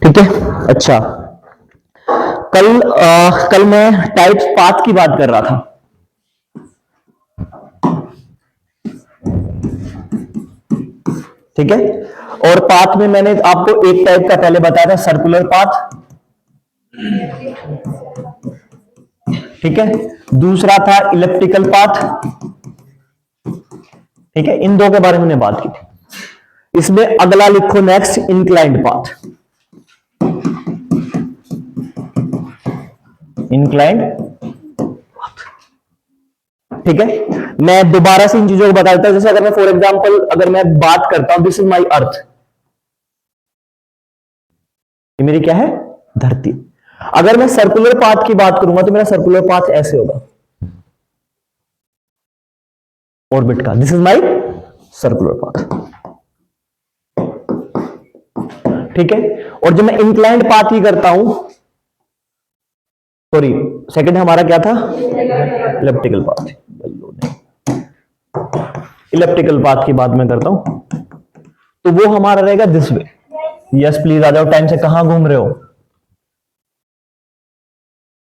ठीक है। अच्छा, कल मैं टाइप्स पाथ की बात कर रहा था। ठीक है, और पाथ में मैंने आपको एक टाइप का पहले बताया था, सर्कुलर पाथ। ठीक है, दूसरा था इलिप्टिकल पाथ। ठीक है, इन दो के बारे में मैंने बात की थी। इसमें अगला लिखो नेक्स्ट, इंक्लाइंड पाथ। इंक्लाइंड, ठीक है। मैं दोबारा से इन चीजों को बता देता हूं। जैसे अगर मैं फॉर एग्जांपल अगर मैं बात करता हूं, दिस इज माई अर्थ, ये मेरी क्या है, धरती। अगर मैं सर्कुलर पाथ की बात करूंगा तो मेरा सर्कुलर पाथ ऐसे होगा, ऑर्बिट का। This is my circular path. ठीक है, और जब मैं इंक्लाइंड पाथ की करता हूं, सॉरी सेकंड हमारा क्या था, इलिप्टिकल पाथ। इलिप्टिकल पाथ की बात मैं करता हूं तो वो हमारा रहेगा दिस वे। यस प्लीज आ जाओ, टाइम से कहां घूम रहे हो,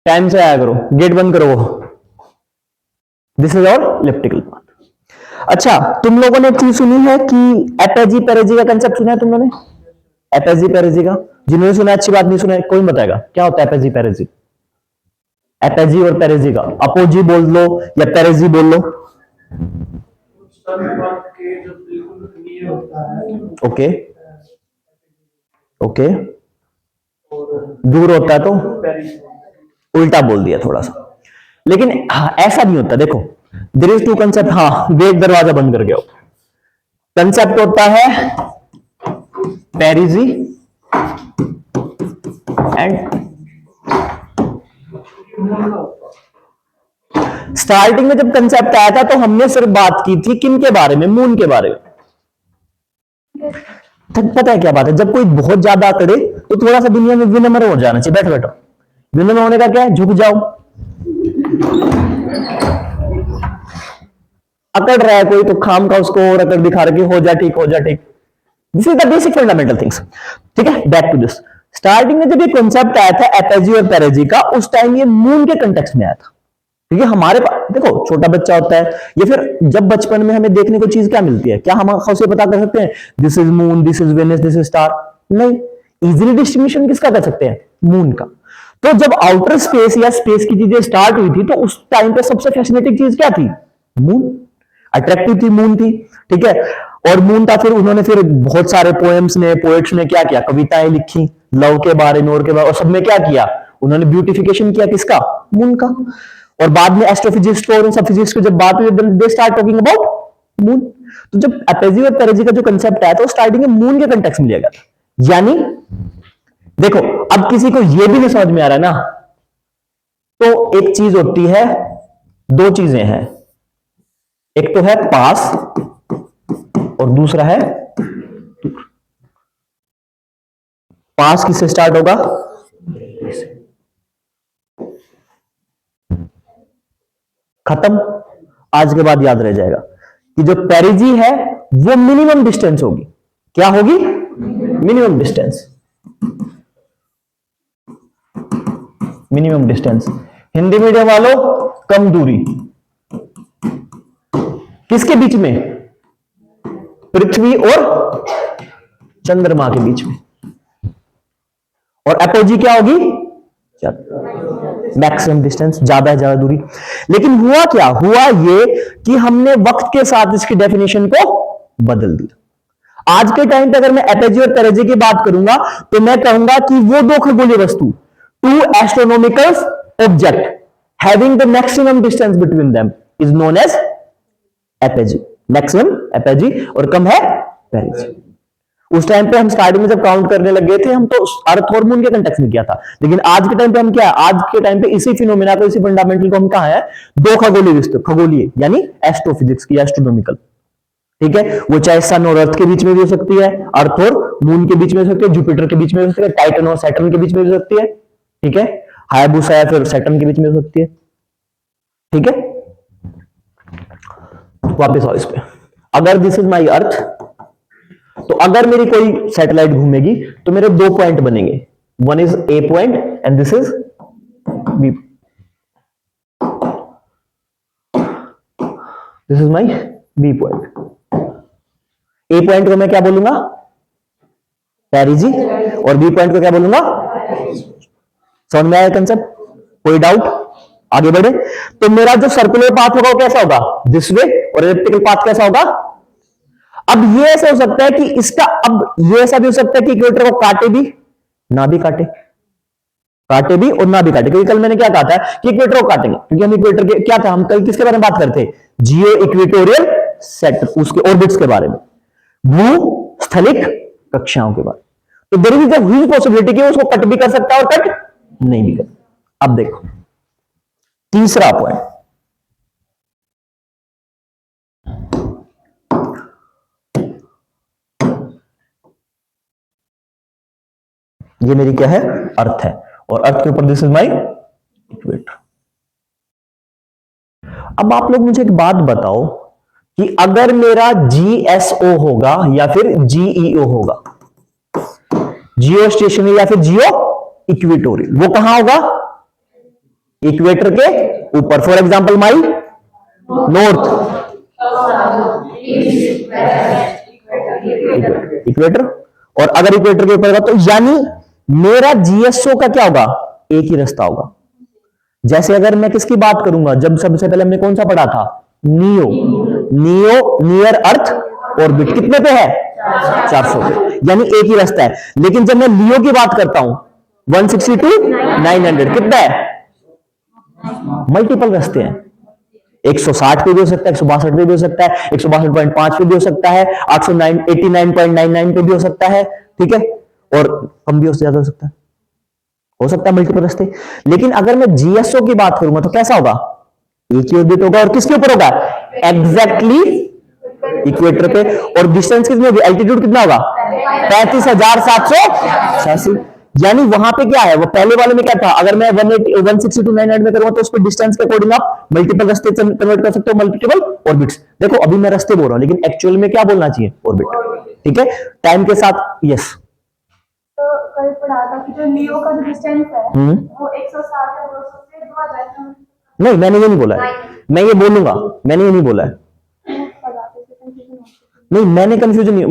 टाइम से आया करो, गेट बंद करो वो। दिस इज और इलिप्टिकल पाथ। अच्छा, तुम लोगों ने एक चीज सुनी है कि एपेजी पेरेजी का कंसेप्ट सुना है तुम लोगों ने? एपेजी पेरेजी का जिन्होंने सुना अच्छी बात, नहीं सुना है कोई बताएगा क्या होता है एपेजी पेरेजी? एपेजी और पेरेजी का, अपोजी बोल लो या पेरेजी बोल लो। ओके ओके, दूर होता है तो उल्टा बोल दिया थोड़ा सा, लेकिन ऐसा नहीं होता। देखो देयर इज टू कंसेप्ट। हाँ, गेट दरवाजा बंद कर गया। कंसेप्ट होता है पेरिजी एंड, स्टार्टिंग में जब कंसेप्ट आया था तो हमने सिर्फ बात की थी किन के बारे में, मून के बारे में। पता है क्या बात है, जब कोई बहुत ज्यादा अकड़े तो थोड़ा सा दुनिया में विनम्र हो जाना चाहिए। बैठो बैठो, विनम्र होने का क्या है, झुक जाओ। अकड़ रहा है कोई तो खाम का उसको और अकड़ दिखा रहे हो जा ठीक, हो जा ठीक। This is the basic fundamental things. ठीक है, बैक टू दिस। स्टार्टिंग में जब ये कॉन्सेप्ट आया था एपेजी और पेरेजी का, उस टाइम ये मून के कंटेक्स्ट में आया था। क्योंकि हमारे पास देखो छोटा बच्चा होता है, या फिर जब बचपन में हमें देखने को चीज क्या मिलती है, क्या हम उसे पता कर सकते हैं this is moon, this is Venus, this is star? नहीं। इजीली डिस्ट्रीब्यूशन किसका कर सकते हैं, मून का। तो जब आउटर स्पेस या स्पेस की चीजें स्टार्ट हुई थी तो उस टाइम पे सबसे फैसिनेटिंग चीज क्या थी, मून। अट्रैक्टिव थी मून थी। ठीक है, और मून था। फिर उन्होंने फिर बहुत सारे पोएम्स ने, पोएट्स ने क्या किया, कविताएं लिखी लव के बारे में और के बारे, और सब में क्या किया, उन्होंने ब्यूटिफिकेशन किया किसका, मून का। और बाद में एस्ट्रोफिजिस्ट और सब फिजिक्स को जब बात हुई, they start talking about moon. तो जब एपेजी और पेरेजी का जो कंसेप्ट आया था, स्टार्टिंग में मून के कंटेक्स्ट में लिया गया था। यानी देखो, अब किसी को यह भी नहीं समझ में आ रहा है ना, तो एक चीज होती है, दो चीजें हैं, एक तो है पास और दूसरा है पास। किससे स्टार्ट होगा, खत्म। आज के बाद याद रह जाएगा कि जो पेरिजी है वो मिनिमम डिस्टेंस होगी। क्या होगी, minimum distance. Minimum distance, Hindi medium वालों कम दूरी। किसके बीच में, पृथ्वी और चंद्रमा के बीच में। और एपोजी क्या होगी, मैक्सिमम डिस्टेंस, ज्यादा है ज्यादा दूरी। लेकिन हुआ क्या, हुआ ये कि हमने वक्त के साथ इसकी डेफिनेशन को बदल दिया। आज के टाइम पे अगर मैं एपेजी और पेरेजी की बात करूंगा तो मैं कहूंगा कि वो दो खगोलीय वस्तु, two astronomical object having the maximum distance between them is known as apogee. Maximum apogee और कम है पेरेजी। उस टाइम पे हम स्टार्टिंग में जब काउंट करने लगे थे, हम तो अर्थ और मून के कंटेक्स्ट में किया था। लेकिन आज के टाइम पे हम क्या है, आज के टाइम पे इसी फिनोमेना को, इसी फंडामेंटल को हम कहा है, दो खगोलीय वस्तु, खगोलीय यानी एस्ट्रोफिजिक्स की, एस्ट्रोनॉमिकल। ठीक है, वो चाहे सन और अर्थ के बीच में भी हो सकती है, अर्थ और मून के बीच में हो सकती है, जुपिटर के बीच में हो सकती है, टाइटन और सैटर्न के बीच में हो सकती है। ठीक है, हायाबुसा या फिर सैटर्न के बीच में हो सकती है। ठीक है, वापिस आओ इस पे। अगर दिस इज माई अर्थ तो अगर मेरी कोई सैटेलाइट घूमेगी तो मेरे दो पॉइंट बनेंगे, one is A point and this is B, this is my B point. A point को मैं क्या बोलूंगा, पेरिजी, और बी पॉइंट को क्या बोलूंगा, समझ में आया कंसेप्ट? कोई डाउट? आगे बढ़े। तो मेरा जो सर्कुलर पाथ होगा वो कैसा होगा, दिस वे, और एलिप्टिकल पाथ कैसा होगा। अब ये ऐसा हो सकता है कि इसका, अब ये ऐसा भी हो सकता है कि इक्वेटर को काटे भी ना भी काटे, काटे भी और ना भी काटे, क्योंकि कल मैंने क्या कहा था कि इक्वेटर को काटेंगे, क्योंकि हम इक्वेटर के क्या था, हम कल किसके बारे में बात करते थे, जियो इक्वेटोरियल सेक्टर, उसके ऑर्बिट्स के बारे में, भू स्थलिक कक्षाओं के बारे में। तो there is a huge possibility कि उसको कट भी कर सकता है और कट नहीं भी कर। अब देखो तीसरा पॉइंट, ये मेरी क्या है, अर्थ है, और अर्थ के ऊपर दिस इज माई इक्वेटर। अब आप लोग मुझे एक बात बताओ कि अगर मेरा जीएसओ होगा या फिर जीईओ होगा, जियो स्टेशनरी या फिर जियो इक्वेटोरियल, वो कहां होगा, इक्वेटर के ऊपर। For example my north, equator, और अगर इक्वेटर के ऊपर होगा तो यानी मेरा जीएसओ का क्या होगा, एक ही रास्ता होगा। जैसे अगर मैं किसकी बात करूंगा, जब सबसे पहले हमने कौन सा पढ़ा था, neo, neo near earth orbit कितने पे है, 400 पे, यानी एक ही रास्ता है। लेकिन जब मैं लियो की बात करता हूं 162 900 कितना है, मल्टीपल रास्ते हैं, 160 पे भी हो सकता है, 162 पे भी हो सकता है, 162.5 पे भी हो सकता है, 89.99 पे भी हो सकता है, ठीक है, और कम भी हो ज्यादा हो सकता है मल्टीपल रास्ते। लेकिन अगर मैं जीएसओ की बात करूंगा तो कैसा होगा, एक ही ऑर्बिट होगा, और किसके ऊपर होगा, एग्जैक्टली इक्वेटर पे, और डिस्टेंस कितनी होगी, एल्टीट्यूड कितना होगा, 35,786, यानी वहां पे क्या है, वो पहले वाले में क्या था, अगर मैं 162 900 में करूंगा तो उस पर डिस्टेंस के अकॉर्डिंग आप मल्टीपल रास्ते कन्वर्ट कर सकते हो, मल्टीपल ऑर्बिट्स। देखो अभी मैं रास्ते बोल रहा हूं, लेकिन एक्चुअल में क्या बोलना चाहिए, ऑर्बिट, ठीक है, टाइम के साथ। यस, तो कल पढ़ा था कि जो लियो का जो डिस्टेंस है वो 160 या 200 से 2000। नहीं मैंने ये नहीं बोला है, मैं ये बोलूंगा, मैंने ये नहीं बोला है, नहीं मैंने कंफ्यूजन नहीं,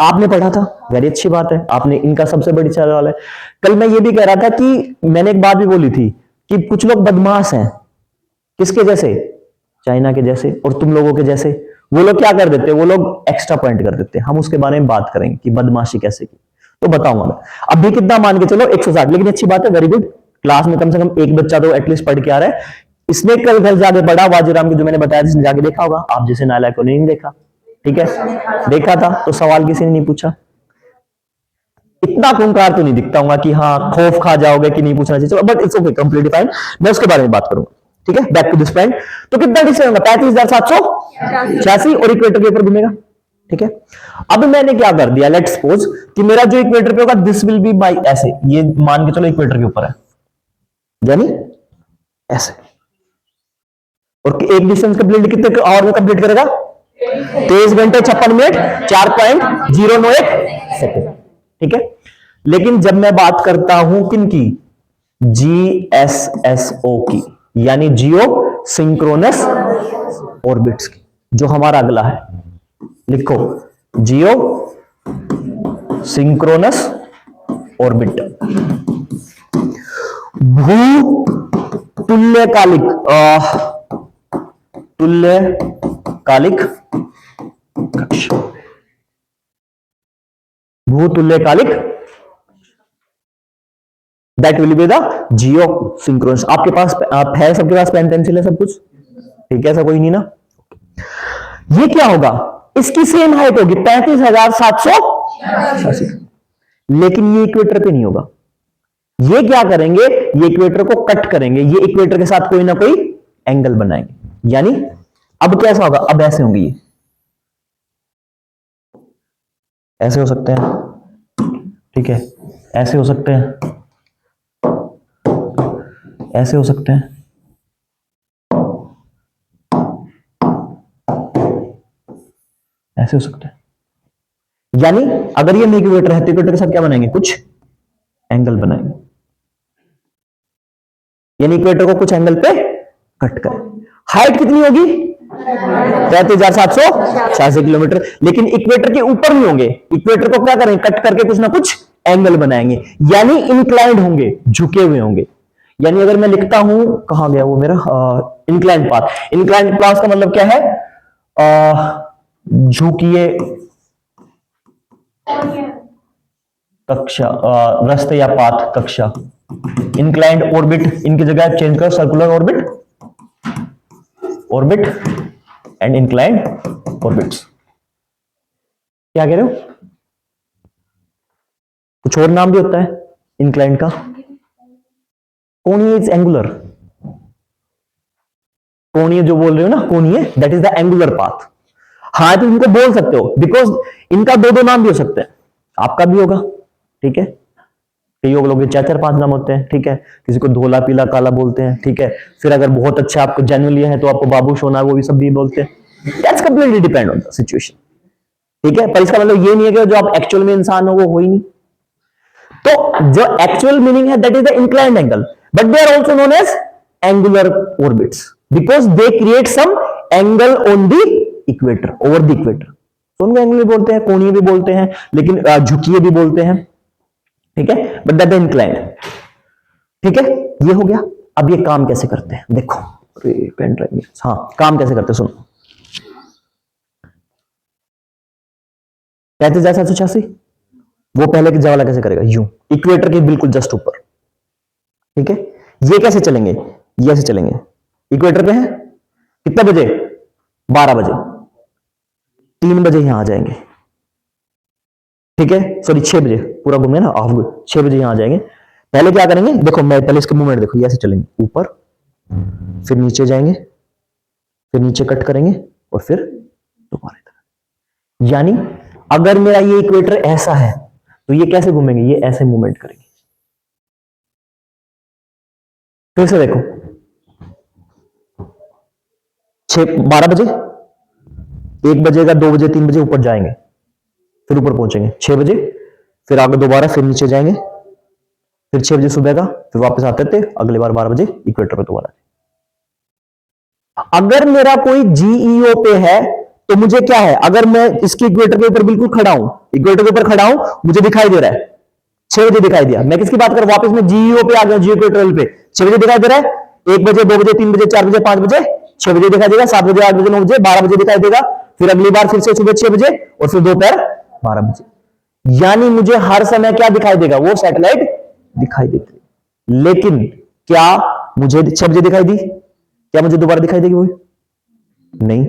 आपने पढ़ा था, वेरी अच्छी बात है, आपने इनका सबसे बड़ी सवाल है। कल मैं ये भी कह रहा था कि मैंने एक बात भी बोली थी कि कुछ लोग बदमाश हैं, किसके जैसे, चाइना के जैसे और तुम लोगों के जैसे। वो लोग क्या कर देते हैं, वो लोग एक्स्ट्रा पॉइंट कर देते हैं, हम उसके बारे में बात करेंगे कि बदमाशी कैसे की, तो बताऊंगा मैं। अभी कितना मान के चलो 160, लेकिन अच्छी बात है, वेरी गुड, क्लास में कम से कम एक बच्चा तो एटलीस्ट पढ़ के आ रहा है। इसने कल घर जाके पढ़ा, वाजीराम की जो मैंने बताया, जिसने जाके देखा होगा, आप जैसे नालायक को नहीं देखा, ठीक है, देखा था तो सवाल किसी ने नहीं पूछा। इतना खूंखार तो नहीं दिखता हूँ कि हाँ खौफ खा जाओगे कि नहीं पूछना चाहिए, but it's okay, completely fine, मैं उसके बारे में बात करूंगा, ठीक है। बैक टू दिस पॉइंट, तो कितना डिस्टेंस होगा, 35,786, और इक्वेटर के ऊपर घूमेगा, ठीक है। अब मैंने क्या कर दिया, लेट्स सपोज कि मेरा जो इक्वेटर पे होगा दिस विल बी बाई ऐसे, ये मान के चलो इक्वेटर के ऊपर है, यानी ऐसे, और एक डिस्टेंस कंप्लीट कितने और में कंप्लीट करेगा, 23 घंटे 56 मिनट 4.091 सेकेंड, ठीक है। लेकिन जब मैं बात करता हूं किनकी, जीएसएसओ की, यानी जियो सिंक्रोनस ऑर्बिट्स की, जो हमारा अगला है, लिखो जियो सिंक्रोनस ऑर्बिट, भू तुल्यकालिक, तुल्यकालिक कक्षा, भूतुल्यकालिक, that will be the geosynchronous. आपके पास है, सबके पास पेन पेंसिल है, सब कुछ ठीक है, ऐसा कोई नहीं ना। ये क्या होगा, इसकी सेम हाइट होगी 35,786, लेकिन ये इक्वेटर पे नहीं होगा। ये क्या करेंगे, ये इक्वेटर को कट करेंगे, ये इक्वेटर के साथ कोई ना कोई एंगल बनाएंगे, यानी अब कैसा होगा, अब ऐसे होंगे, ये ऐसे हो सकते हैं, ठीक है, ऐसे हो सकते हैं, ऐसे हो सकते हैं, ऐसे हो सकते हैं, यानी अगर ये इक्वेटर है तो इक्वेटर के साथ क्या बनाएंगे, कुछ एंगल बनाएंगे, यानी इक्वेटर को कुछ एंगल पे कट करें। हाइट कितनी होगी, 33,786 किलोमीटर, लेकिन इक्वेटर के ऊपर नहीं होंगे, इक्वेटर को क्या करेंगे, कट करके कुछ ना कुछ एंगल बनाएंगे, यानी इंक्लाइंड होंगे, झुके हुए होंगे। यानी अगर मैं लिखता हूं, कहां गया वो मेरा इंक्लाइंड पाथ, इंक्लाइंड पाथ का मतलब क्या है, झुकिए कक्षा, रास्ते या पाथ, कक्षा, इंक्लाइंड ऑर्बिट, इनकी जगह चेंज करो, circular orbit, orbit and inclined orbits. क्या कह रहे हो, कुछ और नाम भी होता है इंक्लाइंड का, कोणीय इज एंगुलर, कोणीय जो बोल रहे हो ना, कोणीय, that is the angular path. हाँ तो इनको बोल सकते हो, बिकॉज इनका दो दो नाम भी हो सकते हैं, आपका भी होगा, ठीक है, कई लोग के चार चार पांच नाम होते हैं, ठीक है, किसी को धोला पीला काला बोलते हैं, ठीक है, फिर अगर बहुत अच्छा आपको जेन्युइनली है तो आपको बाबू सोना वो भी सब भी बोलते हैं, that's completely depend on the situation, ठीक है, पर इसका मतलब ये नहीं है कि जो आप एक्चुअल में इंसान हो वो ही नहीं। तो जो एक्चुअल मीनिंग है that is the inclined angle, but they are also known as angular orbits because they create some angle on the equator, over the equator, तो उनको एंगुलर बोलते हैं, कोणीय भी बोलते हैं, लेकिन झुकिए भी बोलते हैं, ठीक है, बट दैट इंक्लाइंड, ठीक है, ये हो गया। अब ये काम कैसे करते हैं देखो, पेन ड्राइव, हाँ काम कैसे करते हैं सुनो, 35,786 वो पहले की वाला कैसे करेगा, यूं इक्वेटर के बिल्कुल जस्ट ऊपर, ठीक है, ये कैसे चलेंगे, ये ऐसे चलेंगे, इक्वेटर पे है, कितने बजे, 12 बजे, 3 बजे यहां आ जाएंगे, ठीक है, सॉरी 6 बजे, पूरा घूमे ना हाफ, 6 बजे यहां आ जाएंगे। पहले क्या करेंगे, देखो मैं पहले इसके मूवमेंट देखो, ये ऐसे चलेंगे ऊपर, फिर नीचे जाएंगे, फिर नीचे कट करेंगे, और फिर दोबारा इधर, यानी अगर मेरा ये इक्वेटर ऐसा है तो ये कैसे घूमेंगे, ये ऐसे मूवमेंट करेंगे। फिर से देखो, 12 बजे, 1 बजेगा, 2 बजे, 3 बजे ऊपर जाएंगे, फिर ऊपर पहुंचेंगे 6 बजे, फिर आगे दोबारा, फिर नीचे जाएंगे, फिर 6 बजे सुबह का, फिर वापस आते थे अगले बार 12 बजे इक्वेटर पे दोबारा। अगर मेरा कोई जीईओ पे है तो मुझे क्या है, अगर मैं इसके इक्वेटर के ऊपर बिल्कुल खड़ा हूं, इक्वेटर के ऊपर खड़ा हूं, मुझे दिखाई दे रहा है 6 बजे दिखाई दिया, मैं किसकी बात कर, वापस मैं जीईओ पे आ गया, जीओ इक्वेटोरियल पे 6 बजे दिखाई दे रहा है, 1 बजे, 2 बजे, 3 बजे, 4 बजे, 5 बजे, 6 बजे दिखाई देगा, 7 बजे, 8 बजे, 9 बजे, 12 बजे दिखाई देगा, फिर अगली बार फिर से सुबह 6 बजे, और फिर दोपहर 12 बजे, यानी मुझे हर समय क्या दिखाई देगा, वो सैटेलाइट दिखाई देती है। लेकिन क्या मुझे 6 बजे दिखाई दी, क्या मुझे दोबारा दिखाई देगी वो, नहीं,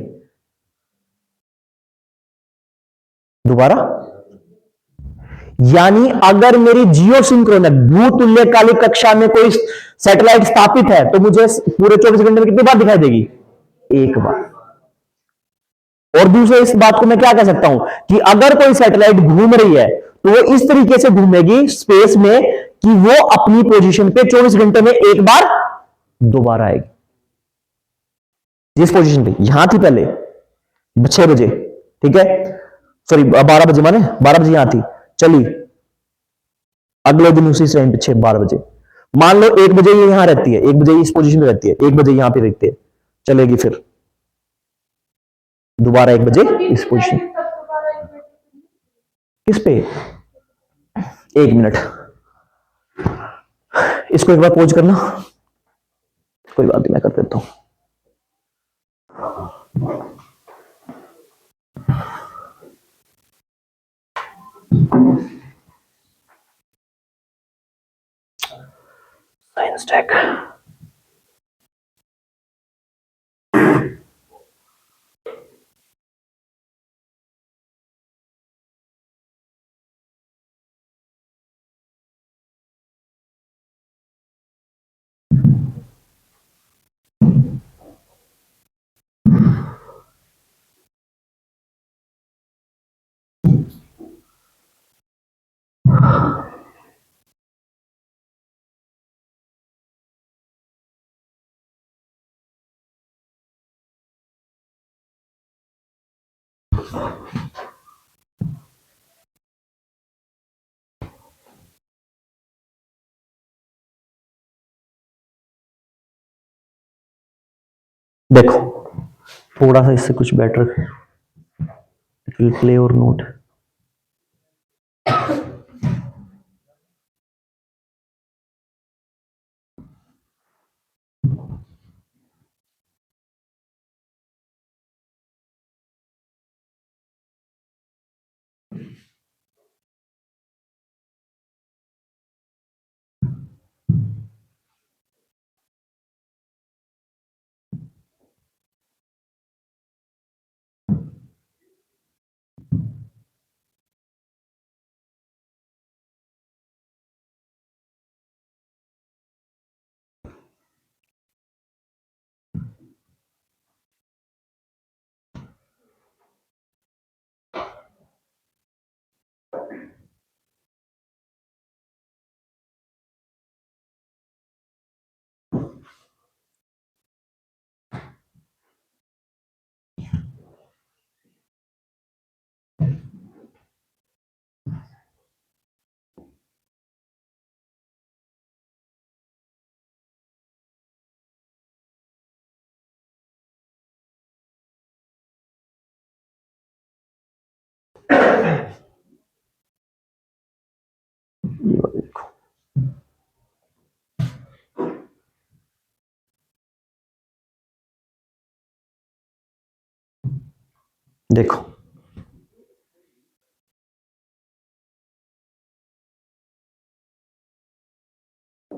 दोबारा, यानी अगर मेरी जियो सिंक्रोनस भूतुल्यकालिक कक्षा में कोई सैटेलाइट स्थापित है तो मुझे पूरे 24 घंटे में कितनी बार दिखाई देगी, एक बार। और दूसरे इस बात को मैं क्या कह सकता हूं कि अगर कोई सैटेलाइट घूम रही है तो वो इस तरीके से घूमेगी स्पेस में कि वो अपनी पोजीशन पे 24 घंटे में एक बार दोबारा आएगी, जिस पोजीशन पे यहां थी पहले 6 बजे, ठीक है, सॉरी 12 बजे, माने 12 बजे यहां थी, चली अगले दिन उसी टाइम पे 12 बजे, मान लो 1 बजे ये यहां रहती है, 1 बजे इस पोजीशन पे रहती है, 1 बजे यहां पे रहती है, चलेगी फिर दोबारा 1 बजे इस पोजीशन, किस पे, 1 मिनट, इसको एक बार पॉज करना, कोई बात नहीं मैं कर देता हूं। साइंस टेक, देखो थोड़ा सा इससे कुछ बेटर, इट विल प्ले और नोट। ये वाला देखो, देखो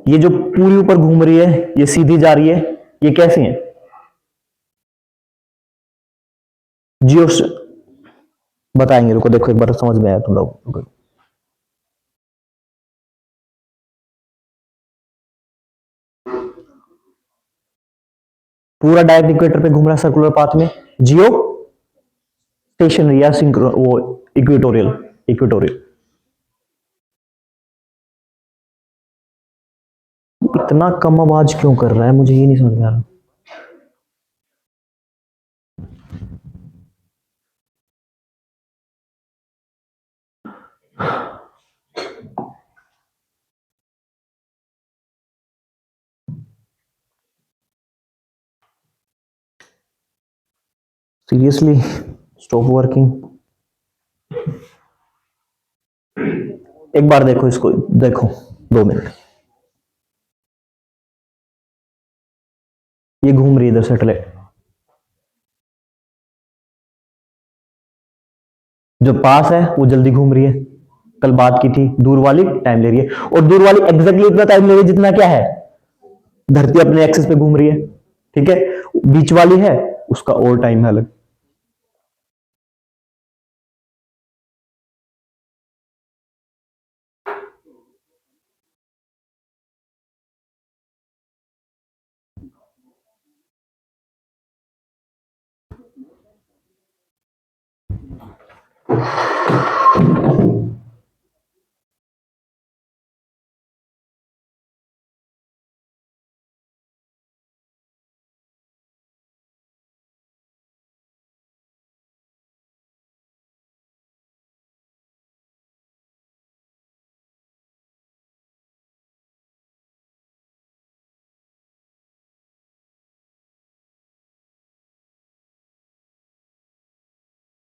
ये जो पूरी ऊपर घूम रही है, ये सीधी जा रही है, ये कैसी है? जियो बताएंगे, रुको देखो एक बार समझ में आया तुम लोग। पूरा डायरेक्ट इक्वेटर पे घूम रहा है सर्कुलर पाथ में। जियो स्टेशनरी या सिंक्रो वो इक्वेटोरियल, इक्वेटोरियल। इतना कम आवाज क्यों कर रहा है, मुझे ये नहीं समझ में आ रहा। Seriously stop working. एक बार देखो इसको, देखो 2 मिनट, ये घूम रही है इधर सेटेलाइट, जो पास है वो जल्दी घूम रही है, कल बात की थी। दूर वाली टाइम ले रही है, और दूर वाली एग्जैक्टली उतना टाइम ले रही है जितना क्या है धरती अपने एक्सिस पे घूम रही है, ठीक है। बीच वाली है उसका और टाइम है अलग।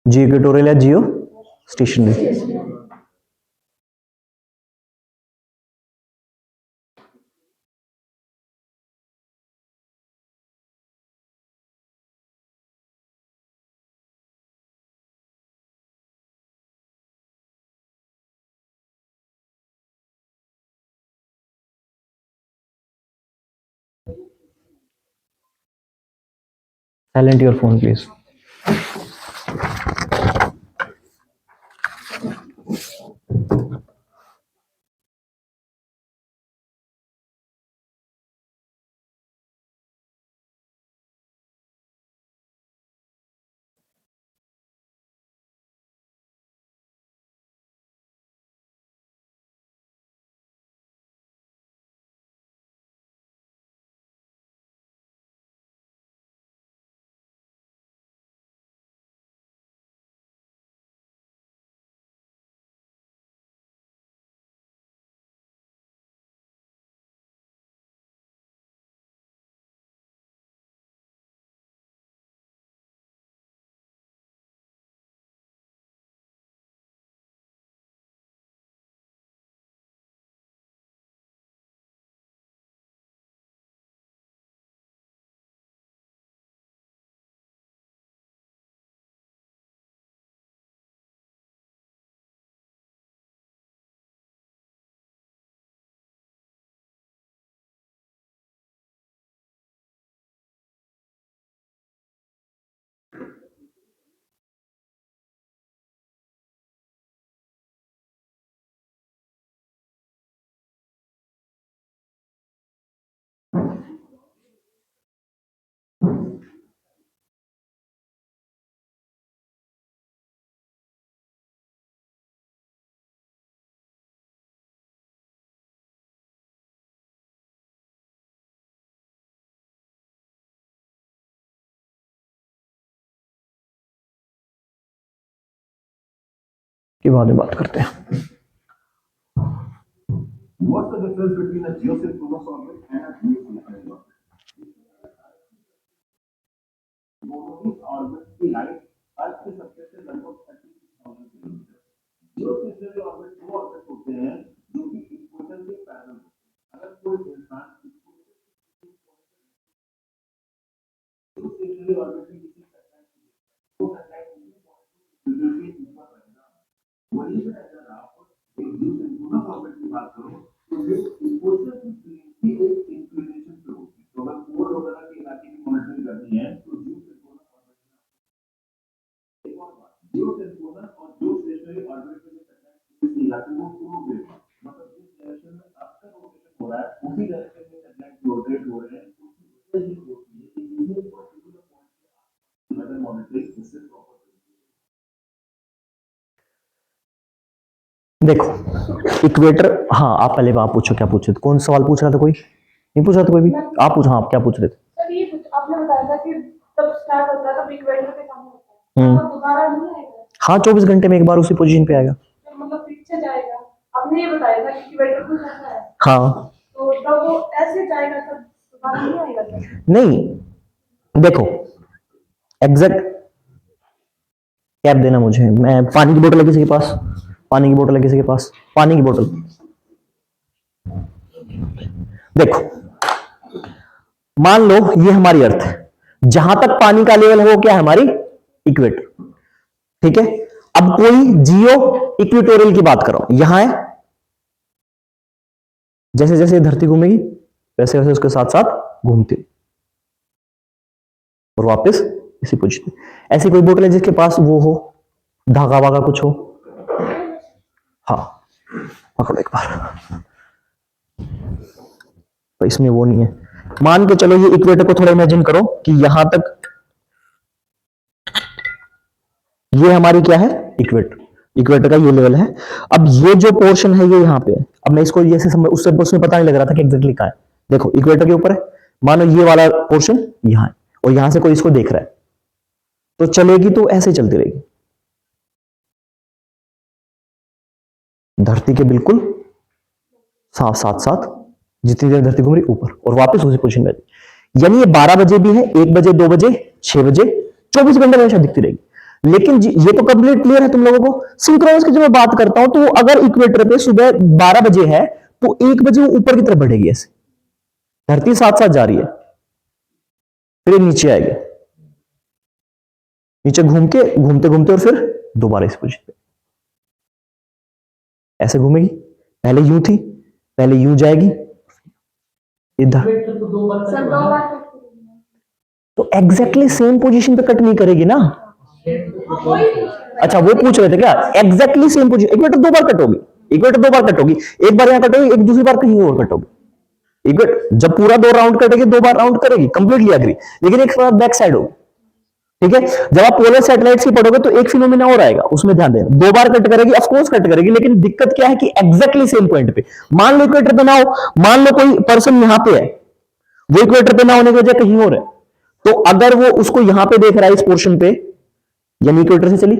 जियो इक्वेटोरियल या जियो stationery. Silent your phone please. इसके बाद में बात करते हैं। What's the difference between a geosynchronous orbit and a geosynchronous orbit? दोनों ही ऑर्बिट की हाइट अर्थ के सबसे से लगभग 36,000 किलोमीटर। जियोस्टेशनरी ऑर्बिट वो ऑर्बिट होते हैं जो कि इक्वेटर के पैरेलल होते हैं। अगर कोई इंसान जियोस्टेशनरी ऑर्बिट में किसी सैटेलाइट को सैटेलाइट के ऊपर रहेगा, वहीं पे अगर आप एक जियोसिंक्रोनस ऑर्बिट की बात करो तो ये इक्वेटर की प्लेन की एक इंक्लिनेशन पे होती है। तो अगर पोल वगैरह के इलाके की मॉनिटरिंग करनी है तो जियोसिंक्रोनस ऑर्बिट में एक और बात, जियोसिंक्रोनस और जियोस्टेशनरी ऑर्बिट के सैटेलाइट के इलाके में दोनों पे मतलब जिस डायरेक्शन में आपका रोटेशन हो रहा है उसी डायरेक्शन में सैटेलाइट रोटेट हो रहे हैं, उसकी वजह ये होती है कि किसी पर्टिकुलर पॉइंट पे वेदर मॉनिटरिंग इससे प्रॉपर देखो इक्वेटर, हाँ आप पहले आप पूछो, क्या पूछ रहे थे? कौन सवाल पूछ रहा था? कोई नहीं पूछ रहा था कोई भी? आप पूछो, हाँ आप क्या पूछ रहे थे? सर ये आपने बताया था कि जब स्टार्ट होता है तब इक्वेटर पे काम होता है, तो दोबारा नहीं आएगा? हाँ 24 घंटे में एक बार उसी पोजीशन पे आएगा। तो मतलब पीछे जाएगा। आपने ये बताया था कि इक्वेटर कुछ ऐसा है, हाँ तो तब वो ऐसे जाएगा तब दोबारा नहीं आएगा सर? नहीं, देखो एग्जैक्ट कैप देना मुझे, मैं पानी की बोतल है किसी के पास? पानी की बोतल है किसी के पास? पानी की बोतल। देखो मान लो ये हमारी अर्थ है, जहां तक पानी का लेवल है वो क्या है? हमारी इक्वेटर, ठीक है। अब कोई जियो इक्वेटोरियल की बात करो, यहां है, जैसे जैसे धरती घूमेगी वैसे वैसे उसके साथ साथ घूमती और वापस इसी पोजीशन। ऐसी कोई बोतल है जिसके पास वो हो, धागा वागा कुछ हो? हाँ पकड़ो एक बार, तो इसमें वो नहीं है। मान के चलो ये इक्वेटर को थोड़ा इमेजिन करो कि यहां तक ये हमारी क्या है? इक्वेटर। इक्वेटर का ये लेवल है। अब ये जो पोर्शन है ये यहां पे है। अब मैं इसको ये से समझ, उससे उसमें पता नहीं लग रहा था कि एग्जैक्टली कहां है। देखो इक्वेटर के ऊपर है, मानो ये वाला पोर्शन यहां है और यहां से कोई इसको देख रहा है, तो चलेगी तो ऐसे चलती रहेगी धरती के बिल्कुल साथ साथ साथ, जितनी देर धरती घूम रही ऊपर और वापस उसी पोजीशन में। यानी ये 12 बजे भी है, 1 बजे, 2 बजे, 6 बजे, 24 घंटे हमेशा दिखती रहेगी। लेकिन ये तो कंप्लीट क्लियर है तुम लोगों को। सिंक्रोनस की जब मैं बात करता हूं तो अगर इक्वेटर पे सुबह 12 बजे है तो 1 बजे वो ऊपर की तरफ बढ़ेगी, ऐसे धरती साथ साथ जा रही है, फिर नीचे आएगी, नीचे घूम के घूमते घूमते और फिर दोबारा इस पोजीशन पे ऐसे घूमेगी। पहले यूं थी, पहले यूं जाएगी इधर, सर 2 बार तो एग्जैक्टली सेम पोजीशन पे कट नहीं करेगी ना। अच्छा वो पूछ रहे थे क्या? एग्जैक्टली सेम पोजीशन, इक्वेटर 2 बार कट होगी, इक्वेटर 2 बार कट होगी, एक बार यहां कट होगी, एक दूसरी बार कहीं और कट होगी। इक्वेटर जब पूरा 2 राउंड कटेगी 2 बार राउंड करेगी, कंप्लीटली एग्री, लेकिन एक बार बैक साइड होगी, ठीक है। जब आप पोलर सैटेलाइट्स की पढ़ोगे तो एक फिनोमेना और आएगा, उसमें ध्यान देना, 2 बार कट करेगी, ऑफ कोर्स कट करेगी, लेकिन दिक्कत क्या है कि एग्जैक्टली सेम पॉइंट पे। मान लो इक्वेटर पे ना हो, मान लो कोई पर्सन यहां पे है, वो इक्वेटर पे ना होने की वजह कहीं और है, तो अगर वो उसको यहां पे देख रहा है इस पोर्शन पे, यानी इक्वेटर से चली,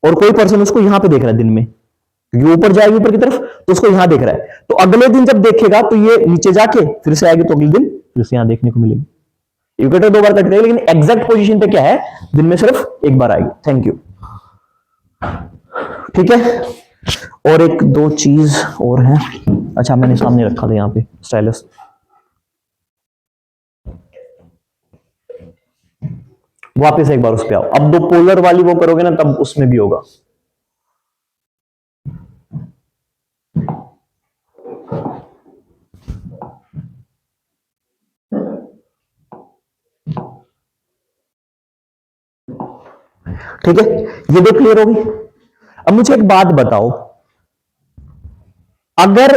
और कोई पर्सन उसको यहां पे देख रहा है दिन में, क्योंकि ऊपर जाएगी ऊपर की तरफ, तो उसको यहां देख रहा है, तो अगले दिन जब देखेगा तो ये नीचे जाके फिर से आएगी, तो अगले दिन फिर से यहां देखने को मिलेगी। इक्वेटर 2 बार कट करेगी, लेकिन एग्जैक्ट पोजीशन पे क्या है? दिन में सिर्फ 1 बार आएगी। थैंक यू, ठीक है। और एक दो चीज और है, अच्छा मैंने सामने रखा था यहाँ पे स्टाइलस, वापस एक बार उस पे आओ। अब 2 पोलर वाली वो करोगे ना तब उसमें भी होगा। ठीक है, ये 2 क्लियर होगी। अब मुझे एक बात बताओ, अगर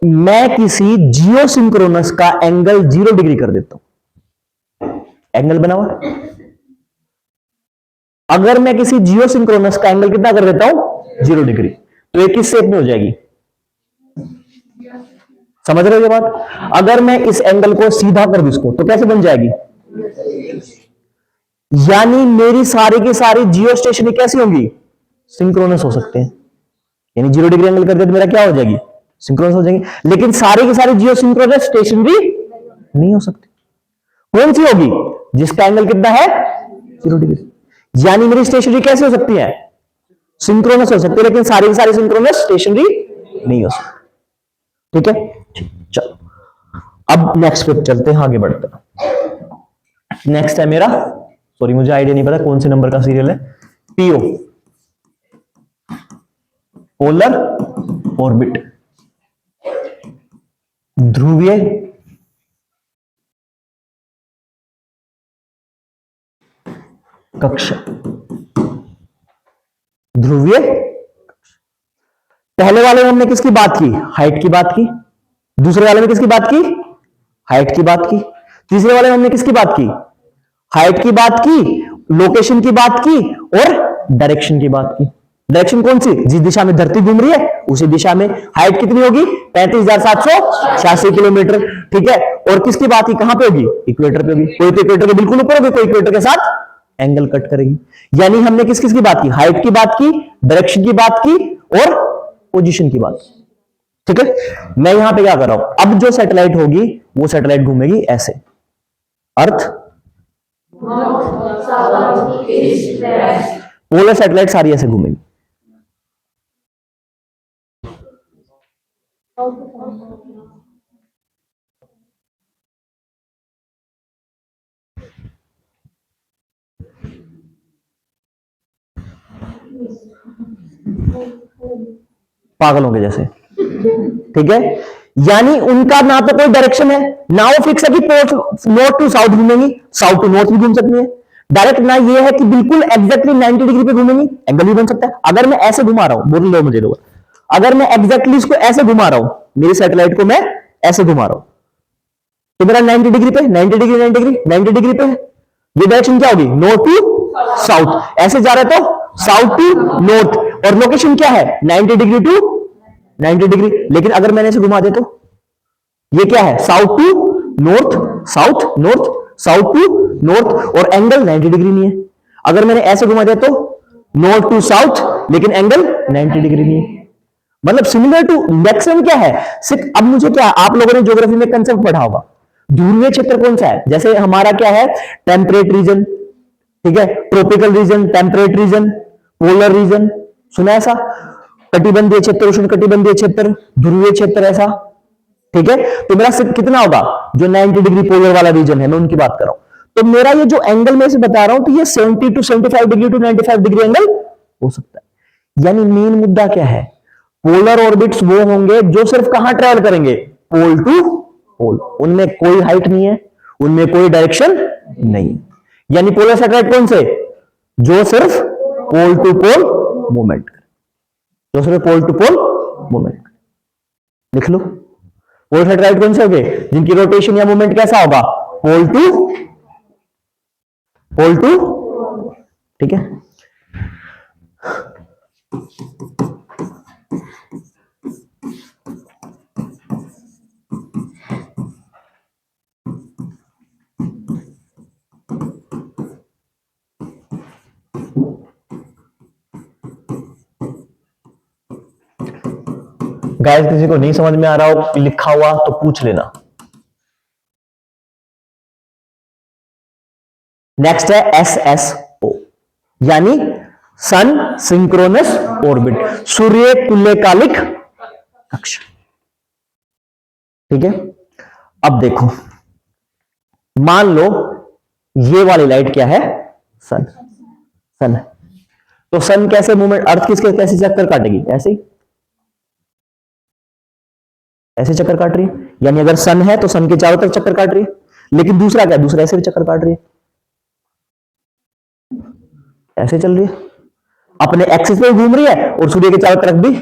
मैं किसी जियोसिंक्रोनस का एंगल 0 डिग्री कर देता हूं, एंगल बना हुआ, अगर मैं किसी जियोसिंक्रोनस का एंगल कितना कर देता हूं? 0 डिग्री, तो ये किस शेप में हो जाएगी? समझ रहे हो ये बात? अगर मैं इस एंगल को सीधा कर दूं इसको, तो कैसे बन जाएगी? यानी मेरी सारी की सारी जियो स्टेशनरी कैसी होंगी? सिंक्रोनस हो सकते हैं। यानी 0 डिग्री एंगल कर दिया तो मेरा क्या हो जाएगी, सिंक्रोनस हो जाएंगे। लेकिन सारे के सारे जियो सिंक्रोनस स्टेशनरी नहीं हो सकते। कौन सी होगी, जिसका एंगल कितना है 0 डिग्री। यानी मेरी स्टेशनरी कैसे हो सकती है, सिंक्रोनस हो सकती है, लेकिन सारी की सारी सिंक्रोनस स्टेशनरी नहीं हो सकती। ठीक है, चलो अब नेक्स्ट पे चलते हैं, आगे बढ़ते हैं। नेक्स्ट है मेरा, सॉरी मुझे आइडिया नहीं पता कौन से नंबर का सीरियल है, पीओ, पोलर ऑर्बिट, ध्रुवीय कक्षा, ध्रुवीय। पहले वाले में हमने किसकी बात की, हाइट की बात की। दूसरे वाले में किसकी बात की, हाइट की बात की। तीसरे वाले में हमने किसकी बात की, हाइट की बात की, लोकेशन की बात की और डायरेक्शन की बात की। डायरेक्शन कौन सी, जिस दिशा में धरती घूम रही है उसी दिशा में। हाइट कितनी होगी, 35,786 किलोमीटर। ठीक है, और किसकी बात की, कहां पे होगी, इक्वेटर पे होगी। कोई तो इक्वेटर के बिल्कुल ऊपर होगी, कोई इक्वेटर के साथ एंगल कट करेगी। यानी हमने किस किस की बात की, हाइट की बात की, डायरेक्शन की बात की और पोजीशन की बात की। ठीक है, मैं यहां पे क्या कर रहा हूं, अब जो सैटेलाइट होगी वो सैटेलाइट घूमेगी ऐसे, अर्थ पोलर सैटेलाइट सारी ऐसे घूमेगी। पागलों के जैसे। ठीक है, यानी उनका ना तो कोई डायरेक्शन है, ना वो फिक्स है कि नॉर्थ टू साउथ घूमेंगी, साउथ टू नॉर्थ भी घूम सकती है। डायरेक्ट ना ये है कि बिल्कुल एग्जैक्टली 90 डिग्री पे घूमेंगी, एंगल भी बन सकता है। अगर मैं ऐसे घुमा रहा हूं, बोल लो मुझे लोग, अगर मैं एग्जैक्टली इसको ऐसे घुमा रहा हूं, मेरी सैटेलाइट को मैं ऐसे घुमा रहा हूं, तो मेरा 90 डिग्री पे, 90 डिग्री 90 डिग्री 90 डिग्री पे ये डायरेक्शन क्या होगी, नॉर्थ टू साउथ। ऐसे जा रहा है तो साउथ टू नॉर्थ, और लोकेशन क्या है 90 डिग्री टू 90 डिग्री। लेकिन अगर मैंने इसे घुमा दे तो ये क्या है, south to north, south north, south to north, और एंगल 90 डिग्री नहीं है। अगर मैंने ऐसे घुमा दिया तो नॉर्थ टू साउथ, लेकिन एंगल 90 डिग्री नहीं है। मतलब सिमिलर टू मैक्सिमम क्या है, सिर्फ अब मुझे क्या, आप लोगों ने ज्योग्राफी में कंसेप्ट पढ़ा होगा, ध्रुवीय क्षेत्र कौन सा है। जैसे हमारा क्या है, टेम्परेट रीजन, ठीक है, tropical region, temperate region, polar region, सुना ऐसा, कटिबंधीय क्षेत्र, उष्ण कटिबंधीय क्षेत्र, ध्रुवीय क्षेत्र, ऐसा। ठीक है, तो मेरा सिर्फ कितना होगा, जो 90 डिग्री पोलर वाला रीजन है, मैं उनकी बात कर रहा हूं। तो मेरा ये जो एंगल में से बता रहा हूं, तो ये 70 to 75 degree to 95 degree angle हो सकता है। यानी मेन मुद्दा क्या है, पोलर ऑर्बिट्स वो होंगे जो सिर्फ कहां ट्रेवल करेंगे, पोल टू पोल। उनमें कोई हाइट नहीं है, उनमें कोई डायरेक्शन नहीं है। यानी पोलर सैटेलाइट कौन से, जो सिर्फ पोल टू पोल मूवमेंट करे, जो सिर्फ पोल टू पोल मूवमेंट करे। लिख लो, पोलर सैटेलाइट कौन से होंगे, जिनकी रोटेशन या मूवमेंट कैसा होगा, पोल टू पोल टू। ठीक है, गाइस किसी को नहीं समझ में आ रहा हो लिखा हुआ तो पूछ लेना। नेक्स्ट है SSO, यानी सन सिंक्रोनस ऑर्बिट, सूर्य तुल्यकालिक कक्षा। ठीक है, अब देखो, मान लो ये वाली लाइट क्या है, सन, सन है। तो सन कैसे मूवमेंट, अर्थ किसके कैसे चक्कर काटेगी, ऐसे ही, ऐसे चक्कर काट रही है। यानी अगर सन है तो सन के चारों तरफ चक्कर काट रही है। लेकिन दूसरा क्या है, दूसरा ऐसे भी चक्कर काट रही है, ऐसे चल रही है, अपने एक्सिस पे घूम रही है और सूर्य के चारों तरफ भी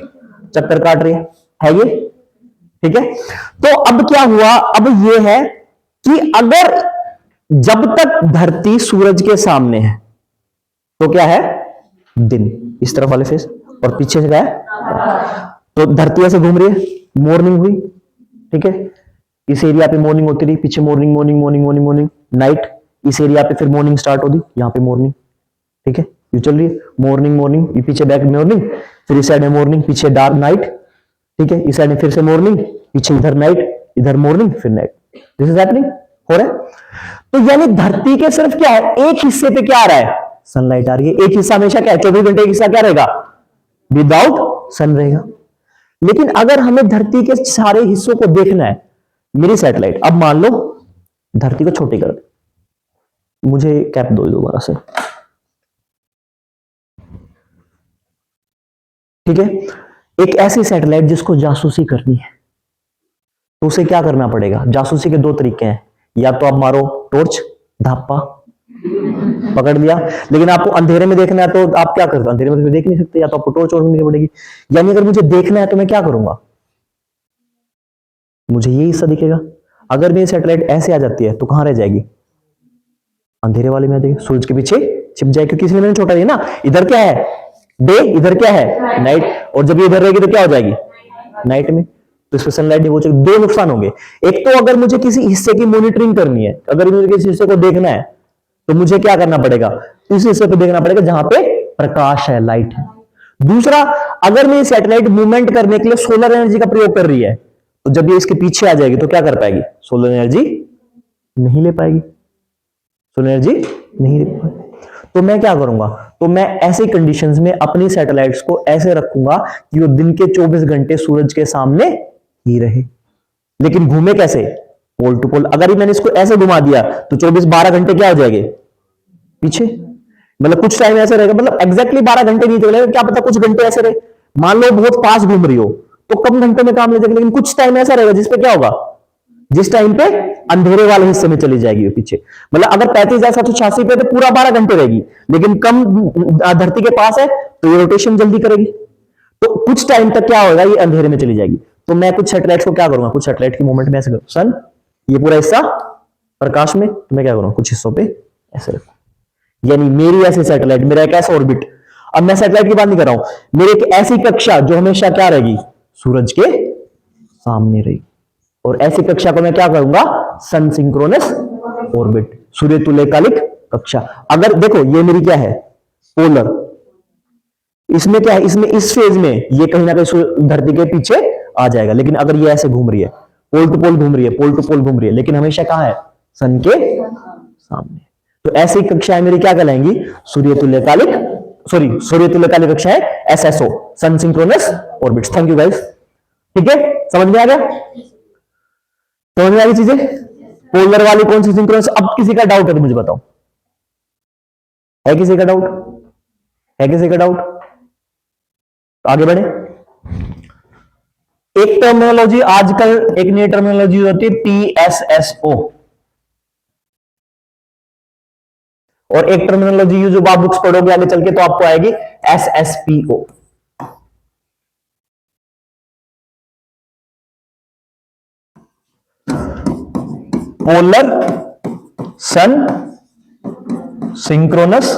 चक्कर काट रही है ये। ठीक है, तो अब क्या हुआ, अब ये है कि अगर जब तक धरती सूरज के सामने है तो क्या है, दिन, इस तरफ वाले फेस, और पीछे से क्या है, तो धरती ऐसे घूम रही है, मॉर्निंग हुई। ठीक है, इस एरिया पे मॉर्निंग होती रही, पीछे morning morning morning morning morning, night, इस एरिया पे फिर मॉर्निंग स्टार्ट होगी, यहां पे मॉर्निंग। ठीक है, क्यों चल रही है? मॉर्निंग मॉर्निंग, पीछे बैक मॉर्निंग, फिर इस साइड में मॉर्निंग, पीछे डार्क नाइट, ठीक है, इस साइड में फिर से मॉर्निंग, पीछे इधर नाइट, इधर मॉर्निंग, फिर नाइट। दिस इज हैपनिंग, हो रहा है। तो यानी धरती के सिर्फ क्या है, एक हिस्से पे क्या आ रहा है, सनलाइट आ रही है। एक हिस्सा हमेशा क्या है, 24 घंटे एक हिस्सा क्या रहेगा, विदाउट सन रहेगा। लेकिन अगर हमें धरती के सारे हिस्सों को देखना है, मेरी सैटेलाइट, अब मान लो धरती को छोटी कर दे, मुझे कैप दो दोबारा से, ठीक है। एक ऐसी सैटेलाइट जिसको जासूसी करनी है, तो उसे क्या करना पड़ेगा? जासूसी के दो तरीके हैं, या तो आप मारो टॉर्च, धापा, पकड़ लिया। लेकिन आपको अंधेरे में देखना है तो आप क्या करते हो, अंधेरे में तो देख नहीं सकते, या तो आपको टॉर्च और करनी पड़ेगी। यानी अगर मुझे देखना है तो मैं क्या करूंगा, मुझे ये हिस्सा दिखेगा। अगर मेरी सैटेलाइट ऐसे आ जाती है तो कहां रह जाएगी, अंधेरे वाले में आ जाएगी, सूरज के पीछे छिप जाएगी, क्योंकि इसलिए मैंने छोटा दिया ना, इधर क्या है डे, इधर क्या है नाइट, और जब ये इधर रहेगी तो क्या हो जाएगी, नाइट में, तो इसमें सनलाइट नहीं पहुंचेगी। दो नुकसान होंगे, एक तो अगर मुझे किसी हिस्से की मॉनिटरिंग करनी है, अगर मुझे किसी हिस्से को देखना है तो मुझे क्या करना पड़ेगा, इस हिस्से पे देखना पड़ेगा जहां पे प्रकाश है, लाइट है। दूसरा, अगर मेरी सैटेलाइट मूवमेंट करने के लिए सोलर एनर्जी का प्रयोग कर रही है, तो जब ये इसके पीछे आ जाएगी तो क्या कर पाएगी, सोलर एनर्जी नहीं ले पाएगी, सोलर एनर्जी नहीं ले पाएगी। तो मैं क्या करूंगा, तो मैं ऐसी कंडीशंस में अपनी सैटेलाइट्स को ऐसे रखूंगा कि वो दिन के 24 घंटे सूरज के सामने ही रहे, लेकिन घूमे कैसे, पोल टू पोल। अगर मैंने इसको ऐसे घुमा दिया तो 24-12 घंटे क्या हो जाएंगे पीछे, मतलब कुछ टाइम ऐसे रहेगा, मतलब एग्जैक्टली 12 घंटे नहीं चलेगा, क्या पता कुछ घंटे ऐसे रहे। मान लो बहुत फास्ट घूम रही हो तो कम घंटे में काम ले जाएगा, लेकिन कुछ टाइम ऐसा रहेगा जिसपे क्या होगा, जिस टाइम पे अंधेरे वाले हिस्से में चली जाएगी वो पीछे। मतलब अगर 35,786 पे तो पूरा 12 घंटे रहेगी, लेकिन कम धरती के पास है तो ये रोटेशन जल्दी करेगी, तो कुछ टाइम तक क्या होगा, ये अंधेरे में चली जाएगी। तो मैं कुछ सैटेलाइट को क्या करूंगा, कुछ सैटेलाइट की मूवमेंट में ऐसे करूँ, सन ये पूरा हिस्सा प्रकाश में, तो मैं क्या करूंगा, कुछ हिस्सों पे ऐसे रखूं। यानी मेरी ऐसी सैटेलाइट, मेरा एक ऐसा ऑर्बिट, अब मैं सैटेलाइट की बात नहीं कर रहा हूं, मेरी एक ऐसी कक्षा जो हमेशा क्या रहेगी, सूरज के सामने रहेगी, और ऐसी कक्षा को मैं क्या करूंगा, सन सिंक्रोनस ऑर्बिट, सूर्य तुल्यकालिक कक्षा। अगर देखो ये मेरी क्या है, पोलर, इसमें क्या है, इसमें इस फेज में ये कहीं ना कहीं धरती के पीछे आ जाएगा, लेकिन अगर ये ऐसे घूम रही है, पोल टू पोल घूम रही है, पोल टू पोल घूम रही है, लेकिन हमेशा कहां है, सन के सामने, तो ऐसी कक्षाएं मेरी क्या कहलाएंगी, सूर्य तुल्यकालिक, सूर्य तुल्यकालिक कक्षाएं, SSO, sun synchronous orbits. Thank you guys, ठीक है, समझ में आ गया, समझ में आ गई चीजें, पोलर वाली कौन सी सिंक्रोनस। अब किसी का डाउट है तो मुझे बताओ, है किसी का डाउट, है किसी का डाउट, आगे बढ़े। एक टर्मिनोलॉजी आजकल, एक नई टर्मिनोलॉजी होती है PSSO, और एक टर्मिनोलॉजी जो आप बुक्स पढ़ोगे आगे चल के तो आपको आएगी SSPO। पोलर सन सिंक्रोनस